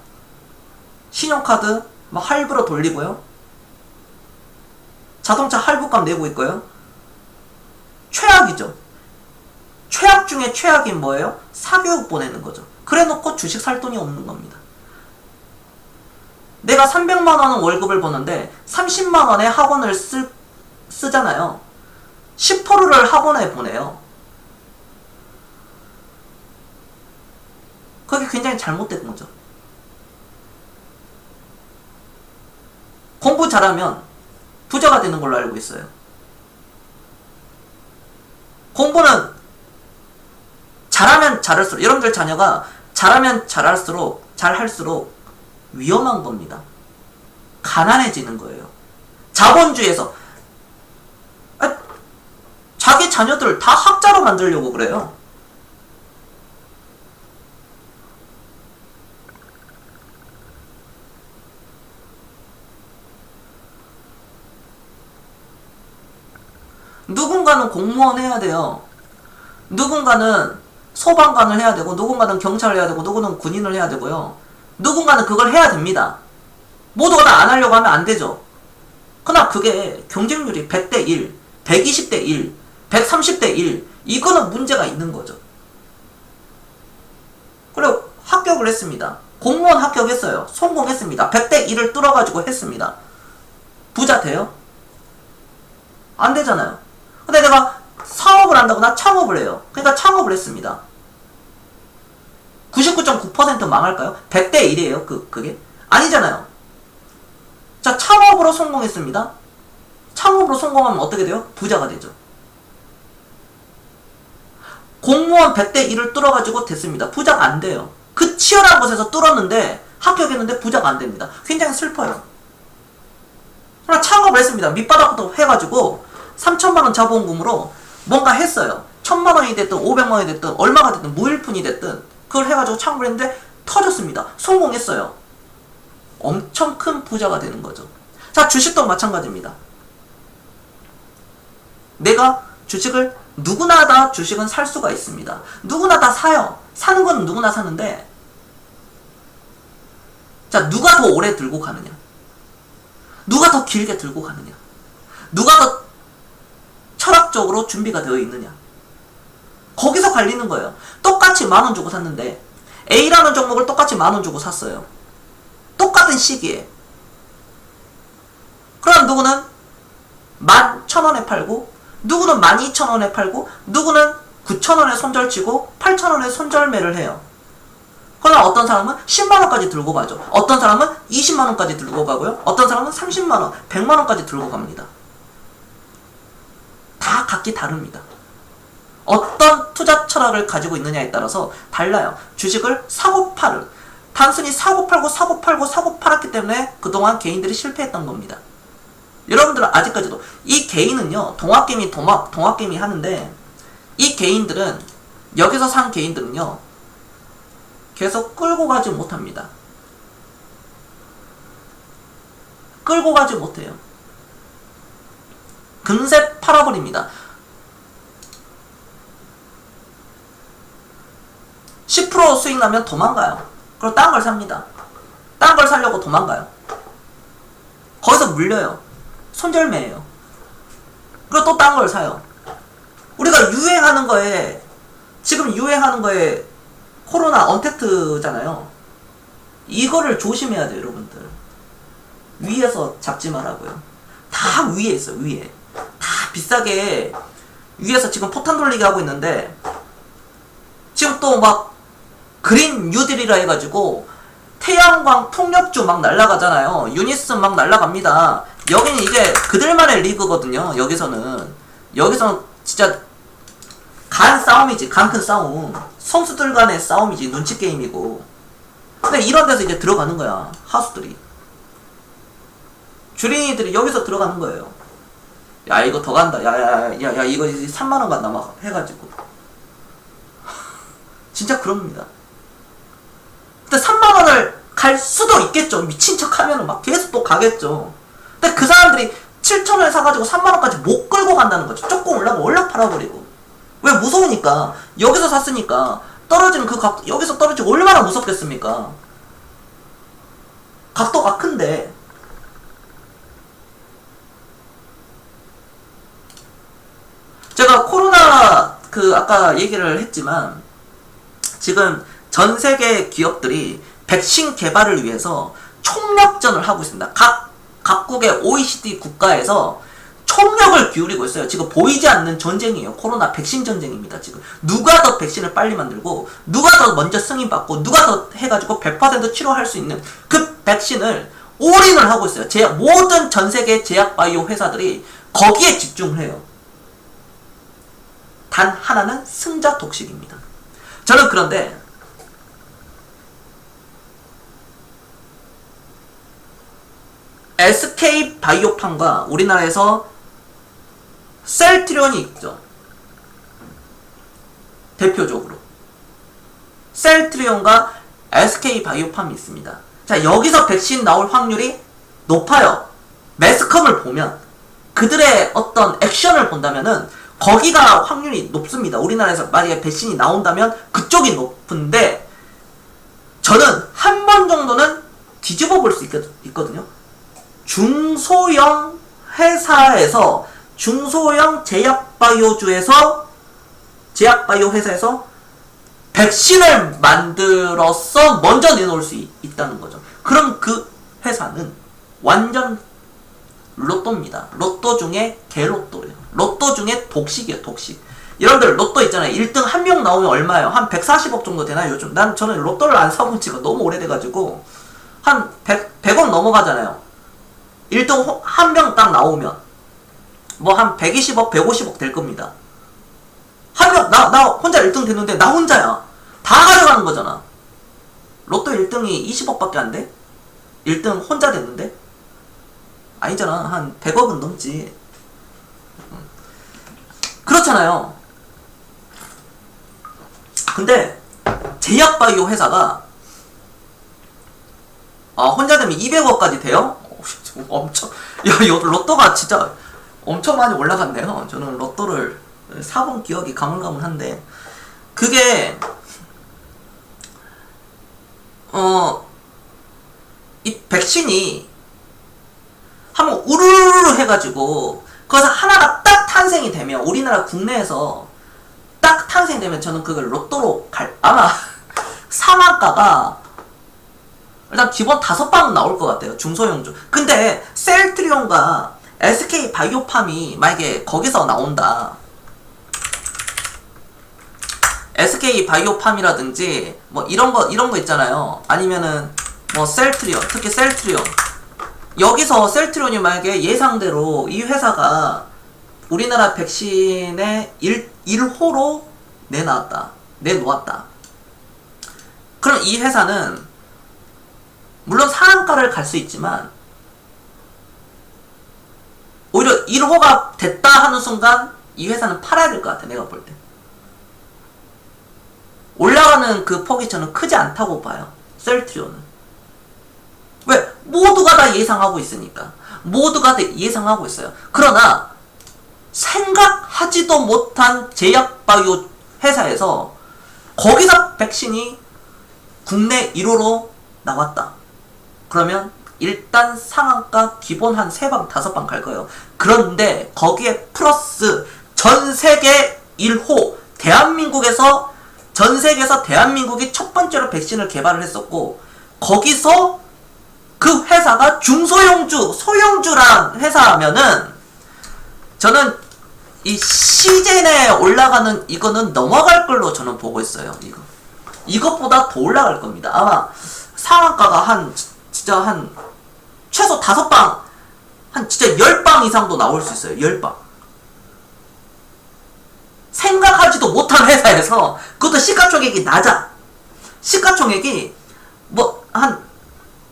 Speaker 1: 신용카드 막 할부로 돌리고요. 자동차 할부값 내고 있고요. 최악이죠. 최악 중에 최악인 뭐예요? 사교육 보내는 거죠. 그래 놓고 주식 살 돈이 없는 겁니다. 내가 300만원 월급을 버는데 30만원의 학원을 쓰잖아요. 10%를 학원에 보내요. 그게 굉장히 잘못된 거죠. 공부 잘하면 부자가 되는 걸로 알고 있어요. 공부는 잘하면 잘할수록, 여러분들 자녀가 잘하면 잘할수록 위험한 겁니다. 가난해지는 거예요. 자본주의에서 자기 자녀들 다 학자로 만들려고 그래요. 누군가는 공무원 해야 돼요. 누군가는 소방관을 해야 되고, 누군가는 경찰을 해야 되고, 누구는 군인을 해야 되고요. 누군가는 그걸 해야 됩니다. 모두가 다 안 하려고 하면 안 되죠. 그러나 그게 경쟁률이 100대 1, 120대 1, 130대 1, 이거는 문제가 있는 거죠. 그리고 합격을 했습니다. 공무원 합격했어요. 성공했습니다. 100대 1을 뚫어가지고 했습니다. 부자 돼요? 안 되잖아요. 근데 내가 사업을 한다고 나 창업을 해요. 그러니까 창업을 했습니다. 99.9% 망할까요? 100대 1이에요. 그게? 아니잖아요. 자, 창업으로 성공했습니다. 창업으로 성공하면 어떻게 돼요? 부자가 되죠. 공무원 100대 1을 뚫어가지고 됐습니다. 부자가 안 돼요. 그 치열한 곳에서 뚫었는데 합격했는데 부자가 안 됩니다. 굉장히 슬퍼요. 그러나 창업을 했습니다. 밑바닥부터 해가지고 3천만 원 자본금으로 뭔가 했어요. 1,000만 원이 됐든 500만 원이 됐든 얼마가 됐든 무일푼이 됐든 그걸 해가지고 창업을 했는데 터졌습니다. 성공했어요. 엄청 큰 부자가 되는 거죠. 자, 주식도 마찬가지입니다. 내가 주식을 누구나 다 주식은 살 수가 있습니다. 누구나 다 사요. 사는 건 누구나 사는데 자, 누가 더 오래 들고 가느냐? 누가 더 길게 들고 가느냐? 누가 더 철학적으로 준비가 되어 있느냐? 거기서 갈리는 거예요. 똑같이 10,000원 주고 샀는데 A라는 종목을 똑같이 10,000원 주고 샀어요. 똑같은 시기에. 그럼 누구는 11,000원에 팔고 누구는 12,000원에 팔고 누구는 9,000원에 손절치고 8,000원에 손절매를 해요. 그러나 어떤 사람은 10만원까지 들고 가죠. 어떤 사람은 20만원까지 들고 가고요. 어떤 사람은 30만원, 100만원까지 들고 갑니다. 다 각기 다릅니다. 어떤 투자 철학을 가지고 있느냐에 따라서 달라요. 주식을 사고 팔을 단순히 사고 팔고 사고 팔고 사고 팔았기 때문에 그동안 개인들이 실패했던 겁니다. 여러분들은 아직까지도 이 개인은요, 동학개미 하는데 이 개인들은 여기서 산 개인들은요 계속 끌고 가지 못합니다. 끌고 가지 못해요. 금세 팔아버립니다. 10% 수익 나면 도망가요. 그리고 딴 걸 삽니다. 딴 걸 사려고 도망가요. 거기서 물려요. 손절매예요. 그리고 또 딴 걸 사요. 우리가 유행하는 거에 지금 유행하는 거에 코로나 언택트잖아요. 이거를 조심해야 돼요, 여러분들. 위에서 잡지 말라고요. 다 위에 있어요, 위에. 다 비싸게 위에서 지금 포탄 돌리기 하고 있는데 지금 또 막 그린 뉴딜이라 해가지고 태양광 풍력주 막 날라가잖아요. 유니스 막 날라갑니다. 여기는 이게 그들만의 리그거든요. 여기서는 진짜 간 싸움이지. 간 큰 싸움. 선수들 간의 싸움이지. 눈치 게임이고. 근데 이런 데서 이제 들어가는 거야. 하수들이. 주린이들이 여기서 들어가는 거예요. 야, 이거 더 간다. 야, 이거 3만원 간다. 막 해가지고. 진짜 그럽니다. 근데 3만원을 갈 수도 있겠죠. 미친 척 하면은 막 계속 또 가겠죠. 근데 그 사람들이 7,000원에 사가지고 3만원까지 못 끌고 간다는 거죠. 조금 올라가면 올라 팔아버리고. 왜? 무서우니까. 여기서 샀으니까 떨어지는 그 각도, 여기서 떨어지고 얼마나 무섭겠습니까? 각도가 큰데. 제가 코로나 아까 얘기를 했지만 지금 전 세계 기업들이 백신 개발을 위해서 총력전을 하고 있습니다. 각국의 OECD 국가에서 총력을 기울이고 있어요. 지금 보이지 않는 전쟁이에요. 코로나 백신 전쟁입니다. 지금 누가 더 백신을 빨리 만들고 누가 더 먼저 승인받고 누가 더 해가지고 100% 치료할 수 있는 그 백신을 올인을 하고 있어요. 모든 전 세계 제약 바이오 회사들이 거기에 집중을 해요. 단 하나는 승자 독식입니다. 저는 그런데 SK 바이오팜과 우리나라에서 셀트리온이 있죠. 대표적으로 셀트리온과 SK 바이오팜이 있습니다. 자, 여기서 백신 나올 확률이 높아요. 매스컴을 보면 그들의 어떤 액션을 본다면은 거기가 확률이 높습니다. 우리나라에서 만약에 백신이 나온다면 그쪽이 높은데 저는 한 번 정도는 뒤집어 볼 수 있거든요. 중소형 회사에서 중소형 제약바이오 회사에서 백신을 만들어서 먼저 내놓을 수 있다는 거죠. 그럼 그 회사는 완전 로또입니다. 로또 중에 개로또예요. 로또 중에 독식이에요, 독식. 여러분들 로또 있잖아요. 1등 한 명 나오면 얼마예요? 한 140억 정도 되나요, 요즘? 저는 로또를 안 사본 지가 너무 오래돼가지고 한 100억 넘어가잖아요. 1등 한 명 딱 나오면 뭐 한 120억, 150억 될 겁니다. 한 명, 나 혼자 1등 됐는데 나 혼자야. 다 가져가는 거잖아. 로또 1등이 20억밖에 안 돼? 1등 혼자 됐는데? 아니잖아. 한 100억은 넘지. 그렇잖아요. 근데 제약바이오 회사가 혼자 되면 200억까지 돼요? 엄청, 야, 이 로또가 진짜 엄청 많이 올라갔네요. 저는 로또를 사본 기억이 가물가물한데, 그게, 이 백신이 한번 우르르 해가지고, 거기서 하나가 딱 탄생이 되면, 우리나라 국내에서 딱 탄생되면 저는 그걸 로또로 아마 상한가가 일단 기본 5방은 나올 것 같아요. 중소형주. 근데 셀트리온과 SK 바이오팜이 만약에 거기서 나온다. SK 바이오팜이라든지 뭐 이런 거 있잖아요. 아니면은 뭐 셀트리온, 특히 셀트리온. 여기서 셀트리온이 만약에 예상대로 이 회사가 우리나라 백신의 1호로 내놓았다. 그럼 이 회사는 물론 상한가를 갈 수 있지만 오히려 1호가 됐다 하는 순간 이 회사는 팔아야 될 것 같아. 내가 볼 때. 올라가는 그 폭이 저는 크지 않다고 봐요. 셀트리온은. 왜? 모두가 다 예상하고 있으니까. 모두가 다 예상하고 있어요. 그러나 생각하지도 못한 제약바이오 회사에서 거기서 백신이 국내 1호로 나왔다. 그러면 일단 상한가 기본 한 3방, 5방 갈 거예요. 그런데 거기에 플러스 전 세계 1호, 전 세계에서 대한민국이 첫 번째로 백신을 개발을 했었고, 거기서 그 회사가 소형주란 회사면은 저는 이 시젠에 올라가는 이거는 넘어갈 걸로 저는 보고 있어요. 이것보다 더 올라갈 겁니다. 아마 상한가가 진짜 최소 5방, 진짜 10방 이상도 나올 수 있어요. 10방. 생각하지도 못한 회사에서, 그것도 시가총액이 낮아. 시가총액이 한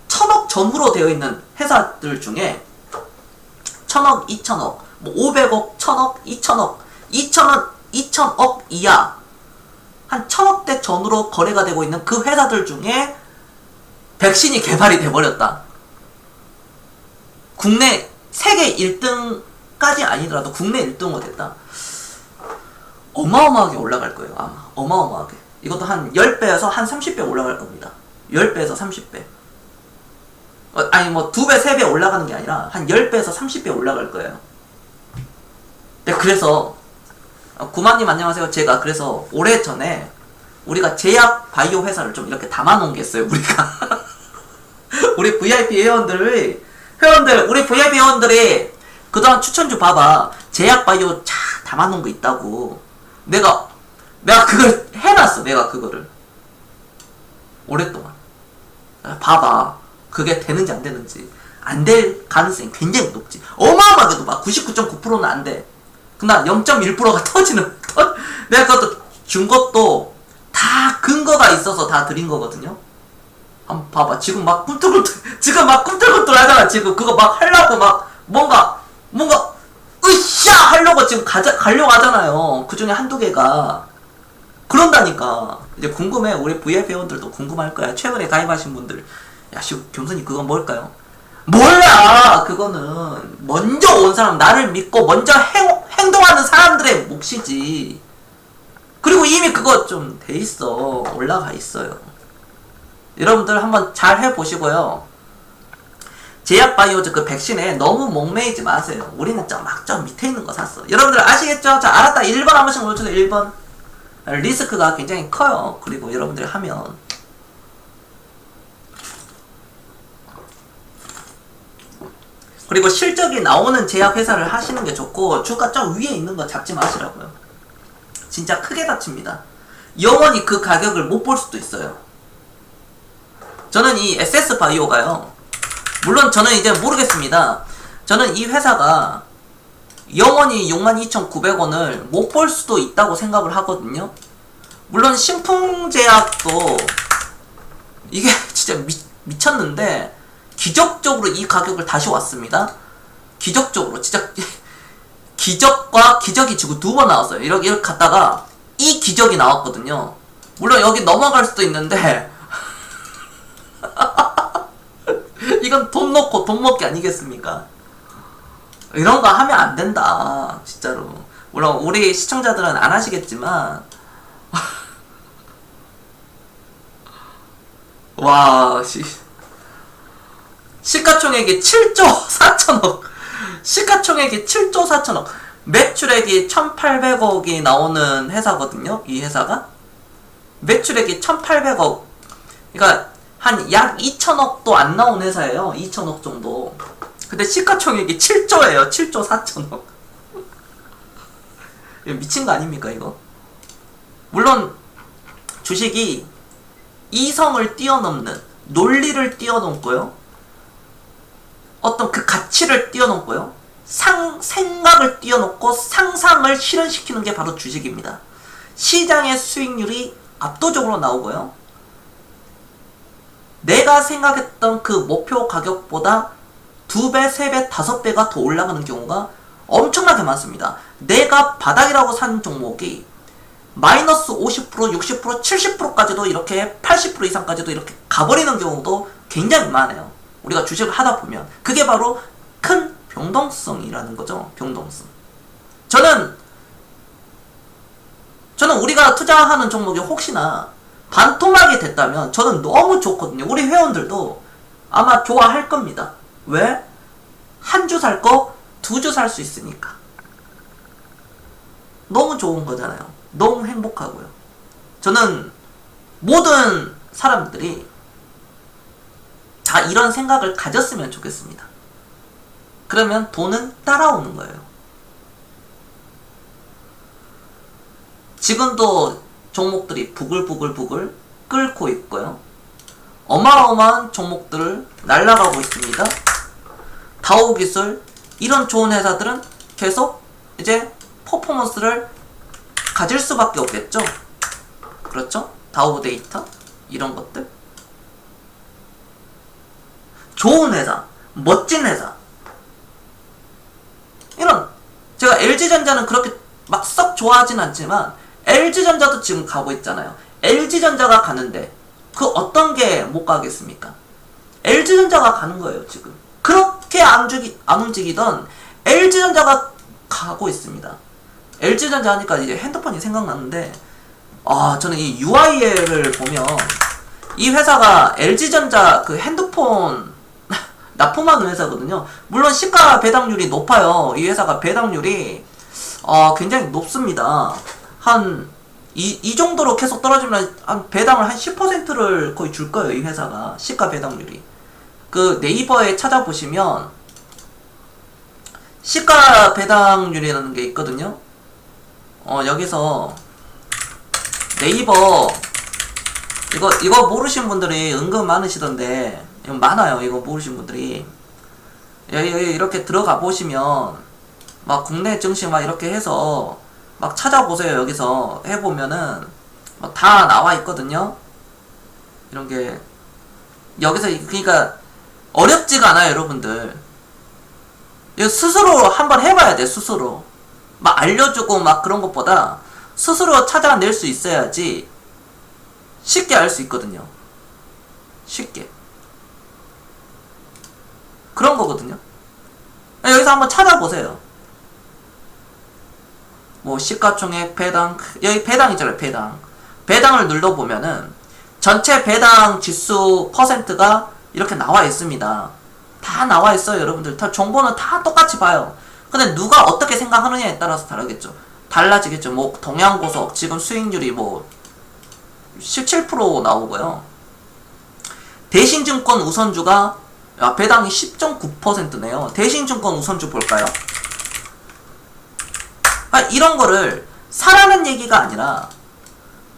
Speaker 1: 1000억 전후로 되어 있는 회사들 중에 1000억, 2000억, 500억, 1000억, 2000억 이하, 한 1000억대 전후로 거래가 되고 있는 그 회사들 중에 백신이 개발이 돼버렸다. 국내 세계 1등까지 아니더라도 국내 1등으로 됐다. 어마어마하게 올라갈 거예요. 아마 어마어마하게. 이것도 한 10배에서 한 30배 올라갈 겁니다. 10배에서 30배. 아니 2배, 3배 올라가는 게 아니라 한 10배에서 30배 올라갈 거예요. 네, 그래서 구마님 안녕하세요. 제가 그래서 오래전에 우리가 제약 바이오 회사를 좀 이렇게 담아놓은 게 있어요. 우리가 우리 VIP 우리 VIP 회원들이 그동안 추천주 봐봐. 제약 바이오 담아놓은 거 있다고. 내가 그걸 해놨어. 내가 그거를 오랫동안 봐봐. 그게 되는지 안 되는지. 안 될 가능성이 굉장히 높지. 어마어마하게 높아. 99.9%는 안 돼. 그나 0.1%가 터지는. 내가 그것도 준 것도 다 근거가 있어서 다 드린 거거든요. 한번 봐봐. 지금 막 꿈틀꿈틀 하잖아. 지금 그거 막 하려고 막 뭔가 으쌰 하려고 지금 가려고 하잖아요. 그 중에 한두 개가. 그런다니까. 이제 궁금해. 우리 VIP 회원들도 궁금할 거야. 최근에 가입하신 분들. 야, 겸손이 그건 뭘까요? 몰라! 그거는 먼저 온 사람, 나를 믿고 먼저 행동하는 사람들의 몫이지. 그리고 이미 그거 좀 돼 있어. 올라가 있어요. 여러분들 한번 잘 해보시고요. 제약바이오즈 그 백신에 너무 목매이지 마세요. 우리는 좀 밑에 있는 거 샀어. 여러분들 아시겠죠? 자, 알았다. 1번 한 번씩 눌러주세요. 1번. 리스크가 굉장히 커요. 그리고 여러분들이 하면. 그리고 실적이 나오는 제약회사를 하시는 게 좋고, 주가 좀 위에 있는 거 잡지 마시라고요. 진짜 크게 다칩니다. 영원히 그 가격을 못 볼 수도 있어요. 저는 이 SS바이오가요, 물론 저는 이제 모르겠습니다. 저는 이 회사가 영원히 62,900원을 못 볼 수도 있다고 생각을 하거든요. 물론 신풍제약도 이게 진짜 미쳤는데 기적적으로 이 가격을 다시 왔습니다. 기적적으로 진짜 기적과 기적이 지금 두 번 나왔어요. 이렇게 갔다가 이 기적이 나왔거든요. 물론 여기 넘어갈 수도 있는데 이건 돈 넣고 돈 먹기 아니겠습니까? 이런 거 하면 안 된다. 진짜로. 물론 우리 시청자들은 안 하시겠지만 와, 시가총액이 7조 4천억. 시가총액이 7조 4천억. 매출액이 1,800억이 나오는 회사거든요. 이 회사가. 매출액이 1,800억. 그러니까 한 약 2천억도 안 나온 회사예요. 2천억 정도. 근데 시가총액이 7조예요. 7조 4천억. 미친 거 아닙니까, 이거? 물론 주식이 이성을 뛰어넘는, 논리를 뛰어넘고요, 어떤 그 가치를 뛰어넘고요, 생각을 뛰어넘고 상상을 실현시키는 게 바로 주식입니다. 시장의 수익률이 압도적으로 나오고요, 내가 생각했던 그 목표 가격보다 2배, 3배, 5배가 더 올라가는 경우가 엄청나게 많습니다. 내가 바닥이라고 산 종목이 마이너스 50%, 60%, 70%까지도 이렇게 80% 이상까지도 이렇게 가버리는 경우도 굉장히 많아요. 우리가 주식을 하다 보면. 그게 바로 큰 변동성이라는 거죠. 변동성. 저는 우리가 투자하는 종목이 혹시나 반토막이 됐다면 저는 너무 좋거든요. 우리 회원들도 아마 좋아할 겁니다. 왜? 한 주 살 거 2주 살 수 있으니까. 너무 좋은 거잖아요. 너무 행복하고요. 저는 모든 사람들이 다 이런 생각을 가졌으면 좋겠습니다. 그러면 돈은 따라오는 거예요. 지금도 종목들이 부글부글 끓고 있고요. 어마어마한 종목들을 날아가고 있습니다. 다우기술, 이런 좋은 회사들은 계속 이제 퍼포먼스를 가질 수밖에 없겠죠. 그렇죠? 다우데이터, 이런 것들. 좋은 회사, 멋진 회사. 이런, 제가 LG전자는 그렇게 막 썩 좋아하진 않지만 LG전자도 지금 가고 있잖아요. LG전자가 가는데 그 어떤 게 못 가겠습니까? LG전자가 가는 거예요, 지금. 그렇게 안 움직이던 LG전자가 가고 있습니다. LG전자 하니까 이제 핸드폰이 생각나는데, 저는 이 UIL을 보면 이 회사가 LG전자 그 핸드폰 납품하는 회사거든요. 물론 시가 배당률이 높아요. 이 회사가 배당률이 굉장히 높습니다. 이 정도로 계속 떨어지면 한 배당을 한 10%를 거의 줄 거예요. 이 회사가 시가 배당률이. 그 네이버에 찾아보시면 시가 배당률이라는 게 있거든요. 여기서 네이버 이거 모르신 분들이 은근 많으시던데, 이거 많아요. 이거 모르신 분들이. 여기 이렇게 들어가 보시면 막 국내 증시 막 이렇게 해서 막 찾아보세요. 여기서 해보면은 막 다 나와 있거든요. 이런 게 여기서, 그러니까 어렵지가 않아요, 여러분들. 이거 스스로 한번 해봐야 돼. 스스로 막 알려주고 막 그런 것보다 스스로 찾아낼 수 있어야지 쉽게 알 수 있거든요. 쉽게. 그런 거거든요. 여기서 한번 찾아보세요. 뭐 시가총액, 배당, 여기 배당 있잖아요. 배당을 눌러보면은 전체 배당 지수 퍼센트가 이렇게 나와 있습니다. 다 나와 있어요. 여러분들 다 정보는 다 똑같이 봐요. 근데 누가 어떻게 생각하느냐에 따라서 다르겠죠. 달라지겠죠. 뭐 동양고석 지금 수익률이 뭐 17% 나오고요. 대신증권 우선주가 배당이 10.9%네요. 대신증권 우선주 볼까요? 이런 거를 사라는 얘기가 아니라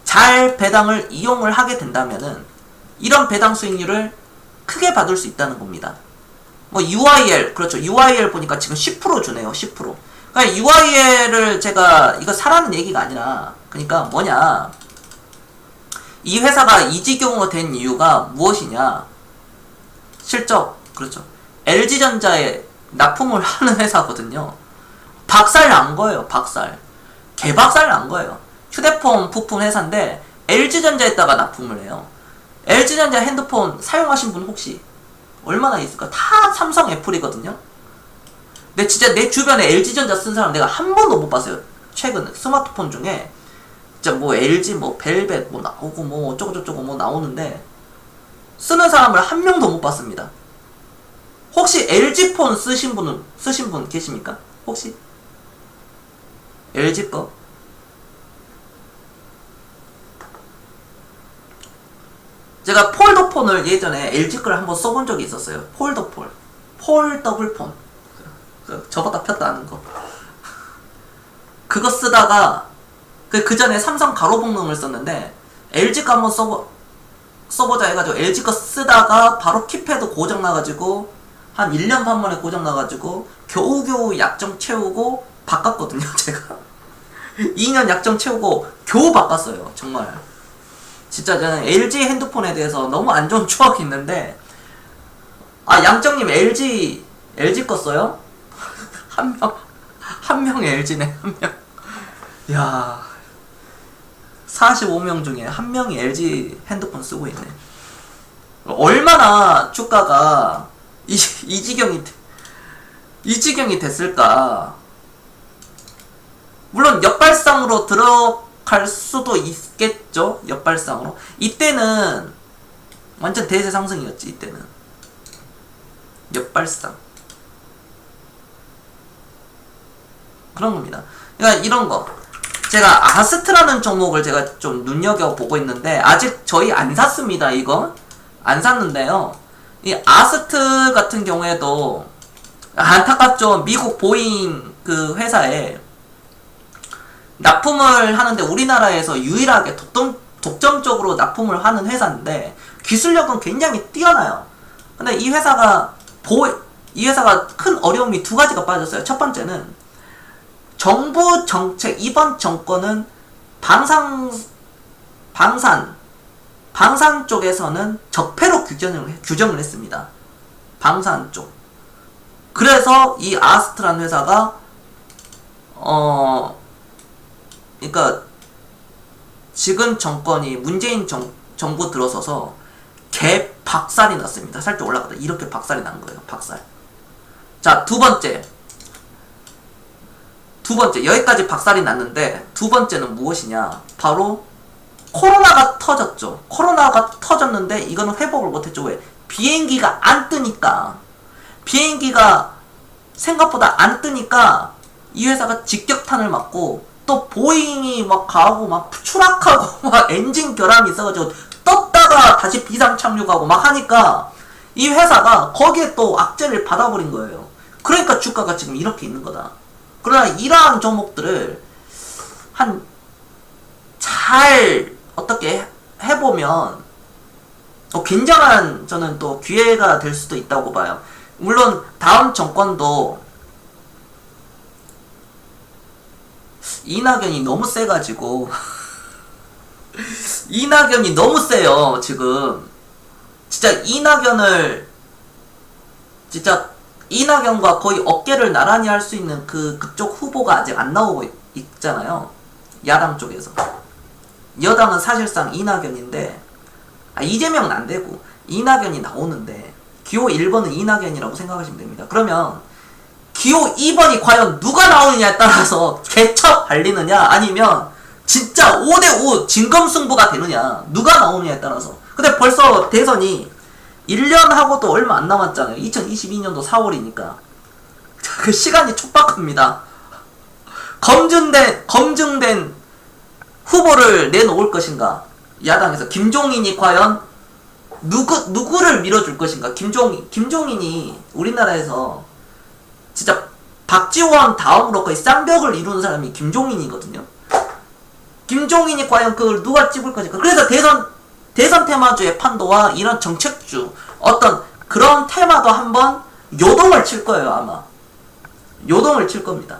Speaker 1: 잘 배당을 이용을 하게 된다면은 이런 배당 수익률을 크게 받을 수 있다는 겁니다. 뭐 UIL, 그렇죠. UIL 보니까 지금 10% 주네요. 10%. 그러니까 UIL을 제가 이거 사라는 얘기가 아니라, 그러니까 뭐냐, 이 회사가 이직용으로 된 이유가 무엇이냐? 실적, 그렇죠. LG전자에 납품을 하는 회사거든요. 박살 난 거예요, 박살. 개박살 난 거예요. 휴대폰 부품 회사인데 LG전자에다가 납품을 해요. LG전자 핸드폰 사용하신 분 혹시 얼마나 있을까? 다 삼성, 애플이거든요. 근데 진짜 내 주변에 LG전자 쓴 사람 내가 한 번도 못 봤어요. 최근 스마트폰 중에 진짜 뭐 LG 뭐 벨벳 뭐 나오고 뭐 어쩌고저쩌고 뭐 나오는데 쓰는 사람을 한 명도 못 봤습니다. 혹시 LG폰 쓰신 분 계십니까? 혹시? LG 거? 제가 폴더폰을 예전에 LG 거를 한번 써본 적이 있었어요. 폴더블폰. 접었다 폈다 하는 거. 그거 쓰다가 그 전에 삼성 가로봉능을 썼는데 LG 거 한번 써보자 해가지고 LG 거 쓰다가 바로 키패드 고장 나가지고 한 1년 반 만에 고장 나가지고 겨우겨우 약정 채우고 바꿨거든요. 제가 2년 약정 채우고 겨우 바꿨어요. 정말 진짜 저는 LG 핸드폰에 대해서 너무 안 좋은 추억이 있는데, 아 양정님 LG 거 써요? 한 명 LG네. 한 명. 야, 45명 중에 한 명이 LG 핸드폰 쓰고 있네. 얼마나 주가가 이 지경이 됐을까? 물론 역발상으로 들어갈 수도 있겠죠. 역발상으로. 이때는 완전 대세 상승이었지. 이때는 역발상 그런 겁니다. 그러니까 이런 거. 제가 아스트라는 종목을 제가 좀 눈여겨보고 있는데 아직 저희 안 샀습니다. 이거 안 샀는데요. 이 아스트 같은 경우에도 안타깝죠. 미국 보잉 그 회사에 납품을 하는데 우리나라에서 유일하게 독점적으로 납품을 하는 회사인데 기술력은 굉장히 뛰어나요. 근데 이 회사가 큰 어려움이 두 가지가 빠졌어요. 첫 번째는 정부 정책, 이번 정권은 방산 쪽에서는 적폐로 규정을 했습니다. 방산 쪽. 그래서 이 아스트라는 회사가 그러니까 지금 정권이 문재인 정부 들어서서 박살이 났습니다. 살짝 올라갔다. 이렇게 박살이 난 거예요. 박살. 자, 두 번째 여기까지 박살이 났는데 두 번째는 무엇이냐? 바로 코로나가 터졌죠. 코로나가 터졌는데 이거는 회복을 못했죠. 왜? 비행기가 안 뜨니까. 비행기가 생각보다 안 뜨니까 이 회사가 직격탄을 맞고 또 보잉이 막 가고 막 추락하고 막 엔진 결함이 있어가지고 떴다가 다시 비상 착륙하고 막 하니까 이 회사가 거기에 또 악재를 받아버린 거예요. 그러니까 주가가 지금 이렇게 있는 거다. 그러나 이러한 종목들을 잘 어떻게 해보면 굉장한 저는 또 기회가 될 수도 있다고 봐요. 물론 다음 정권도 이낙연이 너무 세가지고 이낙연이 너무 세요. 지금 진짜 이낙연과 거의 어깨를 나란히 할 수 있는 그쪽 후보가 아직 안 나오고 있잖아요. 야당 쪽에서. 여당은 사실상 이낙연인데, 이재명은 안 되고 이낙연이 나오는데 기호 1번은 이낙연이라고 생각하시면 됩니다. 그러면 기호 2번이 과연 누가 나오느냐에 따라서 개척 발리느냐 아니면 진짜 5대5 진검승부가 되느냐, 누가 나오느냐에 따라서. 근데 벌써 대선이 1년하고도 얼마 안 남았잖아요. 2022년도 4월이니까 그 시간이 촉박합니다. 검증된 후보를 내놓을 것인가? 야당에서 김종인이 과연 누구를 밀어줄 것인가? 김종인이 우리나라에서 진짜 박지원 다음으로 거의 쌍벽을 이루는 사람이 김종인이거든요. 김종인이 과연 그걸 누가 찍을 것인가? 그래서 대선 테마주의 판도와 이런 정책주 어떤 그런 테마도 한번 요동을 칠 거예요. 아마 요동을 칠 겁니다.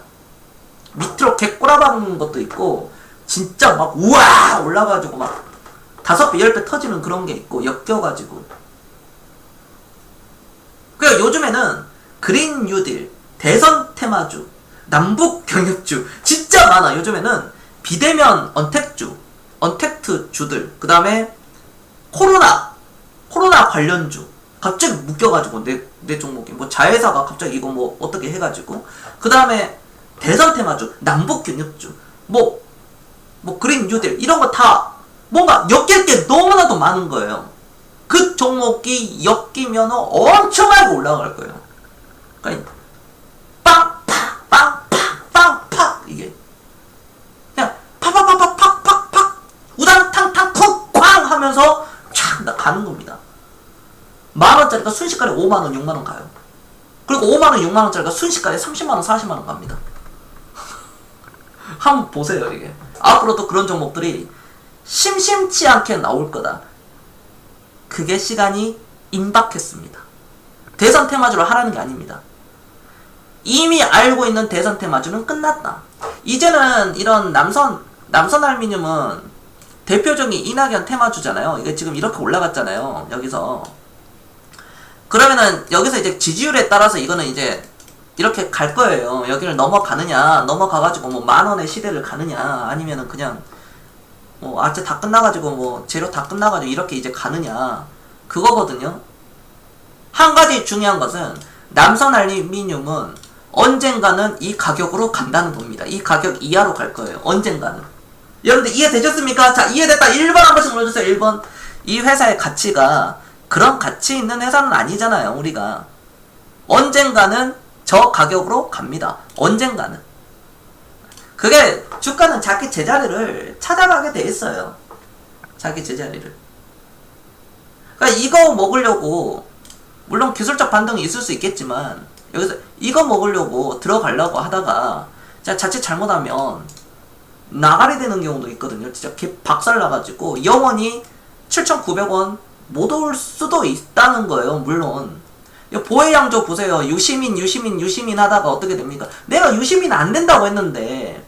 Speaker 1: 밑으로 개꼬라박는 것도 있고 진짜 막 우와 올라가지고 막 5배, 10배 터지는 그런 게 있고, 엮여가지고. 그러니까 요즘에는 그린 뉴딜, 대선 테마주, 남북 경협주, 진짜 많아. 요즘에는 비대면 언택주, 언택트 주들, 그 다음에 코로나 관련주, 갑자기 묶여가지고, 내 종목이. 뭐 자회사가 갑자기 이거 뭐 어떻게 해가지고, 그 다음에 대선 테마주, 남북 경협주, 뭐 그린 뉴딜, 이런 거 다 뭔가 엮일 게 너무나도 많은 거예요. 그 종목이 엮이면 엄청나게 올라갈 거예요. 그러니까 빵팍 이게 그냥 팍팍팍팍팍팍 우당탕탕 쿵쾅 하면서 촥 가는 겁니다. 10,000원짜리가 순식간에 5만원 6만원 가요. 그리고 5만원 6만원짜리가 순식간에 30만원 40만원 갑니다. 한번 보세요. 이게 앞으로도 그런 종목들이 심심치 않게 나올 거다. 그게 시간이 임박했습니다. 대선 테마주를 하라는 게 아닙니다. 이미 알고 있는 대선 테마주는 끝났다. 이제는 이런 남선 알미늄은 대표적인 이낙연 테마주잖아요. 이게 지금 이렇게 올라갔잖아요. 여기서. 그러면은 여기서 이제 지지율에 따라서 이거는 이제 이렇게 갈 거예요. 여기를 넘어가느냐, 넘어가가지고 뭐 10,000원의 시대를 가느냐, 아니면은 그냥 뭐 아재 다 끝나가지고 뭐 재료 다 끝나가지고 이렇게 이제 가느냐, 그거거든요. 한 가지 중요한 것은 남선 알루미늄은 언젠가는 이 가격으로 간다는 겁니다. 이 가격 이하로 갈 거예요. 언젠가는. 여러분들 이해되셨습니까? 자, 이해됐다. 1번 한 번씩 눌러주세요. 1번. 이 회사의 가치가 그런 가치 있는 회사는 아니잖아요. 우리가 언젠가는 저 가격으로 갑니다. 언젠가는. 그게 주가는 자기 제자리를 찾아가게 돼 있어요. 자기 제자리를. 그러니까 이거 먹으려고, 물론 기술적 반등이 있을 수 있겠지만, 여기서 이거 먹으려고 들어가려고 하다가 자칫 잘못하면 나가리 되는 경우도 있거든요. 진짜 박살 나가지고 영원히 7,900원 못 올 수도 있다는 거예요. 물론 보혜양조 보세요. 유시민 하다가 어떻게 됩니까? 내가 유시민 안 된다고 했는데,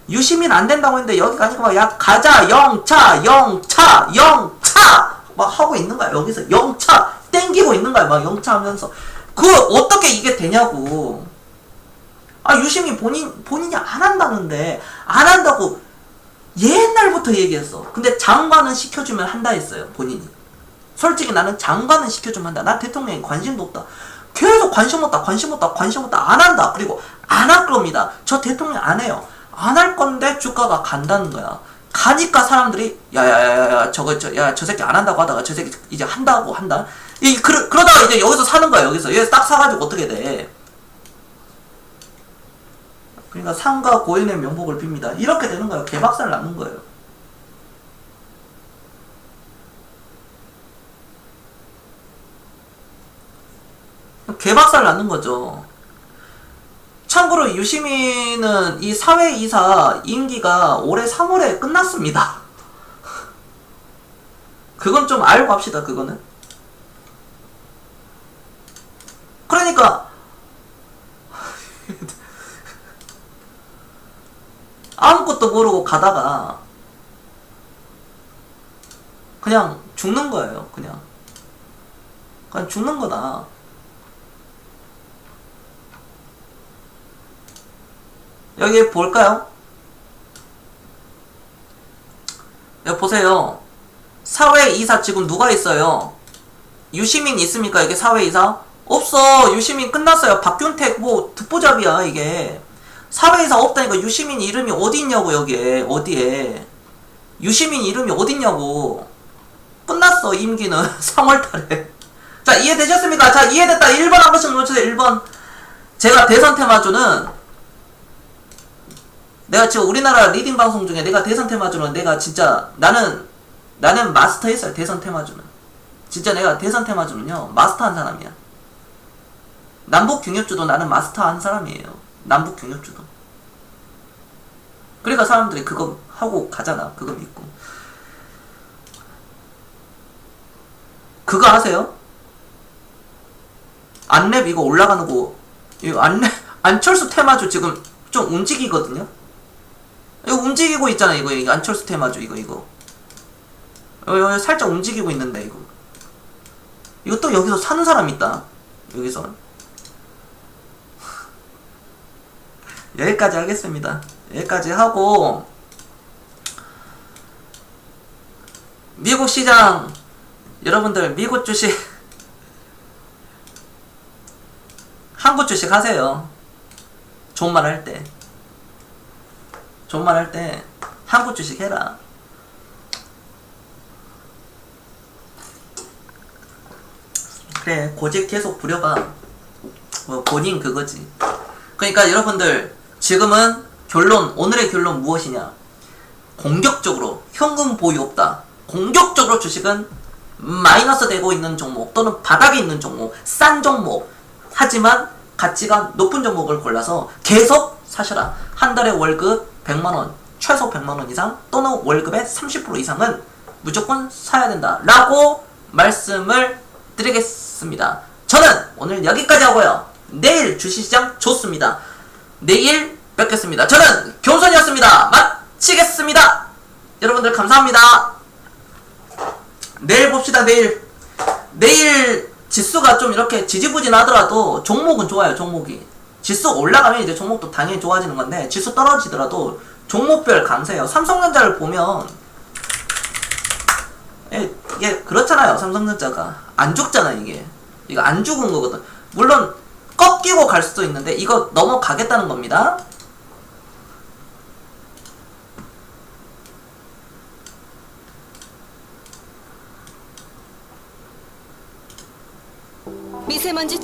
Speaker 1: 여기 가니까 막, 야, 가자, 영차 막 하고 있는 거야. 여기서 영차 땡기고 있는 거야. 막 영차 하면서. 어떻게 이게 되냐고. 아, 유시민 본인이 안 한다는데, 안 한다고 옛날부터 얘기했어. 근데 장관은 시켜주면 한다 했어요. 본인이. 솔직히 나는 장관은 시켜주면 한다. 난 대통령에 관심도 없다. 계속 관심 없다. 안 한다. 그리고 안 할 겁니다. 저 대통령 안 해요. 안 할 건데 주가가 간다는 거야. 가니까 사람들이 저 새끼 안 한다고 하다가 저 새끼 이제 한다고 한다. 그러다가 이제 여기서 사는 거야. 여기서 딱 사가지고 어떻게 돼. 그러니까 상가 고인의 명복을 빕니다. 이렇게 되는 거예요. 개박살 나는 거예요. 개박살 나는 거죠. 참고로 유시민은 이 사회이사 임기가 올해 3월에 끝났습니다. 그건 좀 알고 합시다. 그거는. 그러니까 아무것도 모르고 가다가 그냥 죽는 거예요. 그냥 죽는 거다. 여기 볼까요? 여기 보세요. 사회이사 지금 누가 있어요? 유시민 있습니까? 이게 사회이사? 없어. 유시민 끝났어요. 박균택 뭐 듣보잡이야 이게. 사회이사 없다니까. 유시민 이름이 어디 있냐고. 여기에 어디에 유시민 이름이 어디 있냐고. 끝났어 임기는. 3월달에. 자, 이해되셨습니까? 자, 이해됐다. 1번 한 번씩 눌러주세요. 1번. 제가 대선 테마주는, 내가 지금 우리나라 리딩 방송 중에 내가 대선 테마주는 내가 진짜 나는 마스터 했어요. 대선 테마주는 진짜 내가 대선 테마주는요 마스터 한 사람이야. 남북 경협주도 나는 마스터 한 사람이에요. 남북 경협주도. 그러니까 사람들이 그거 하고 가잖아. 그거 믿고. 그거 아세요? 안랩 이거 올라가는 거, 이거 안철수 테마주 지금 좀 움직이거든요. 이거 움직이고 있잖아. 이거 안철수 테마주 이거 살짝 움직이고 있는데 이거 또 여기서 사는 사람 있다. 여기서 여기까지 하겠습니다. 여기까지 하고 미국 시장 여러분들 미국 주식 한국 주식 하세요. 좋은 말 할 때 한국 주식 해라. 그래 고집 계속 부려봐. 뭐 본인 그거지. 그러니까 여러분들 지금은 오늘의 결론 무엇이냐? 공격적으로 현금 보유 없다. 공격적으로 주식은 마이너스 되고 있는 종목 또는 바닥에 있는 종목, 싼 종목, 하지만 가치가 높은 종목을 골라서 계속 사셔라. 한 달에 월급 100만원, 최소 100만원 이상 또는 월급의 30% 이상은 무조건 사야 된다 라고 말씀을 드리겠습니다. 저는 오늘 여기까지 하고요. 내일 주식시장 좋습니다. 내일 뵙겠습니다. 저는 교선이었습니다. 마치겠습니다. 여러분들 감사합니다. 내일 봅시다. 내일 지수가 좀 이렇게 지지부진하더라도 종목은 좋아요. 종목이 지수 올라가면 이제 종목도 당연히 좋아지는 건데 지수 떨어지더라도 종목별 강세예요. 삼성전자를 보면 이게 그렇잖아요. 삼성전자가 안 죽잖아. 이거 안 죽은 거거든. 물론 꺾이고 갈 수도 있는데 이거 넘어가겠다는 겁니다.
Speaker 3: 미세먼지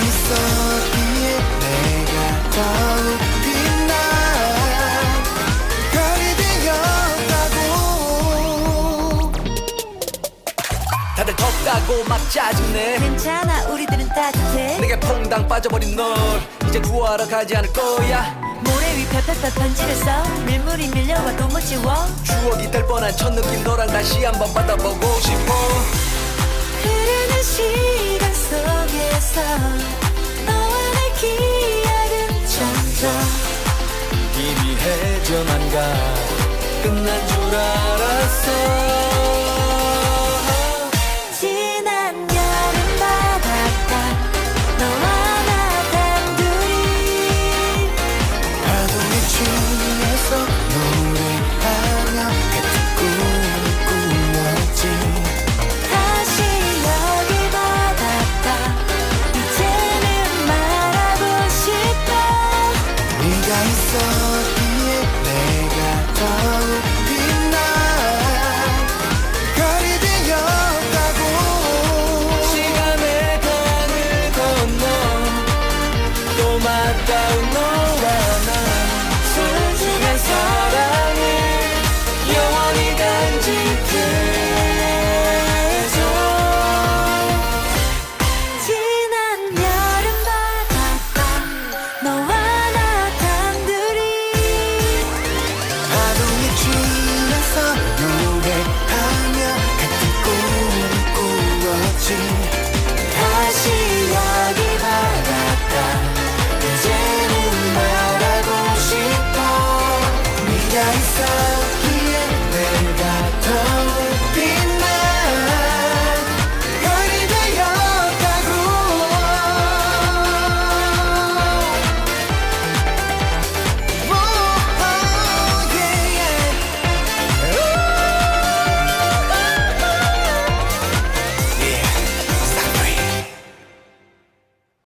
Speaker 4: 있었기에 내가 더욱 빛나 별이 되었다고.
Speaker 5: 다들 덥다고 막 짜증내.
Speaker 3: 괜찮아 우리들은 따뜻해.
Speaker 5: 내게 퐁당 빠져버린 널 이제 구하러 가지 않을 거야.
Speaker 3: 모래 위 펴펴펴 편지를 써. 밀물이 밀려와도 못 지워.
Speaker 5: 추억이 될 뻔한 첫 느낌 너랑 다시 한번 받아보고 싶어.
Speaker 3: 흐르는 시간 속에서 너와 내 기억은 점점
Speaker 5: 이미 해져만 가 끝난 줄 알았어.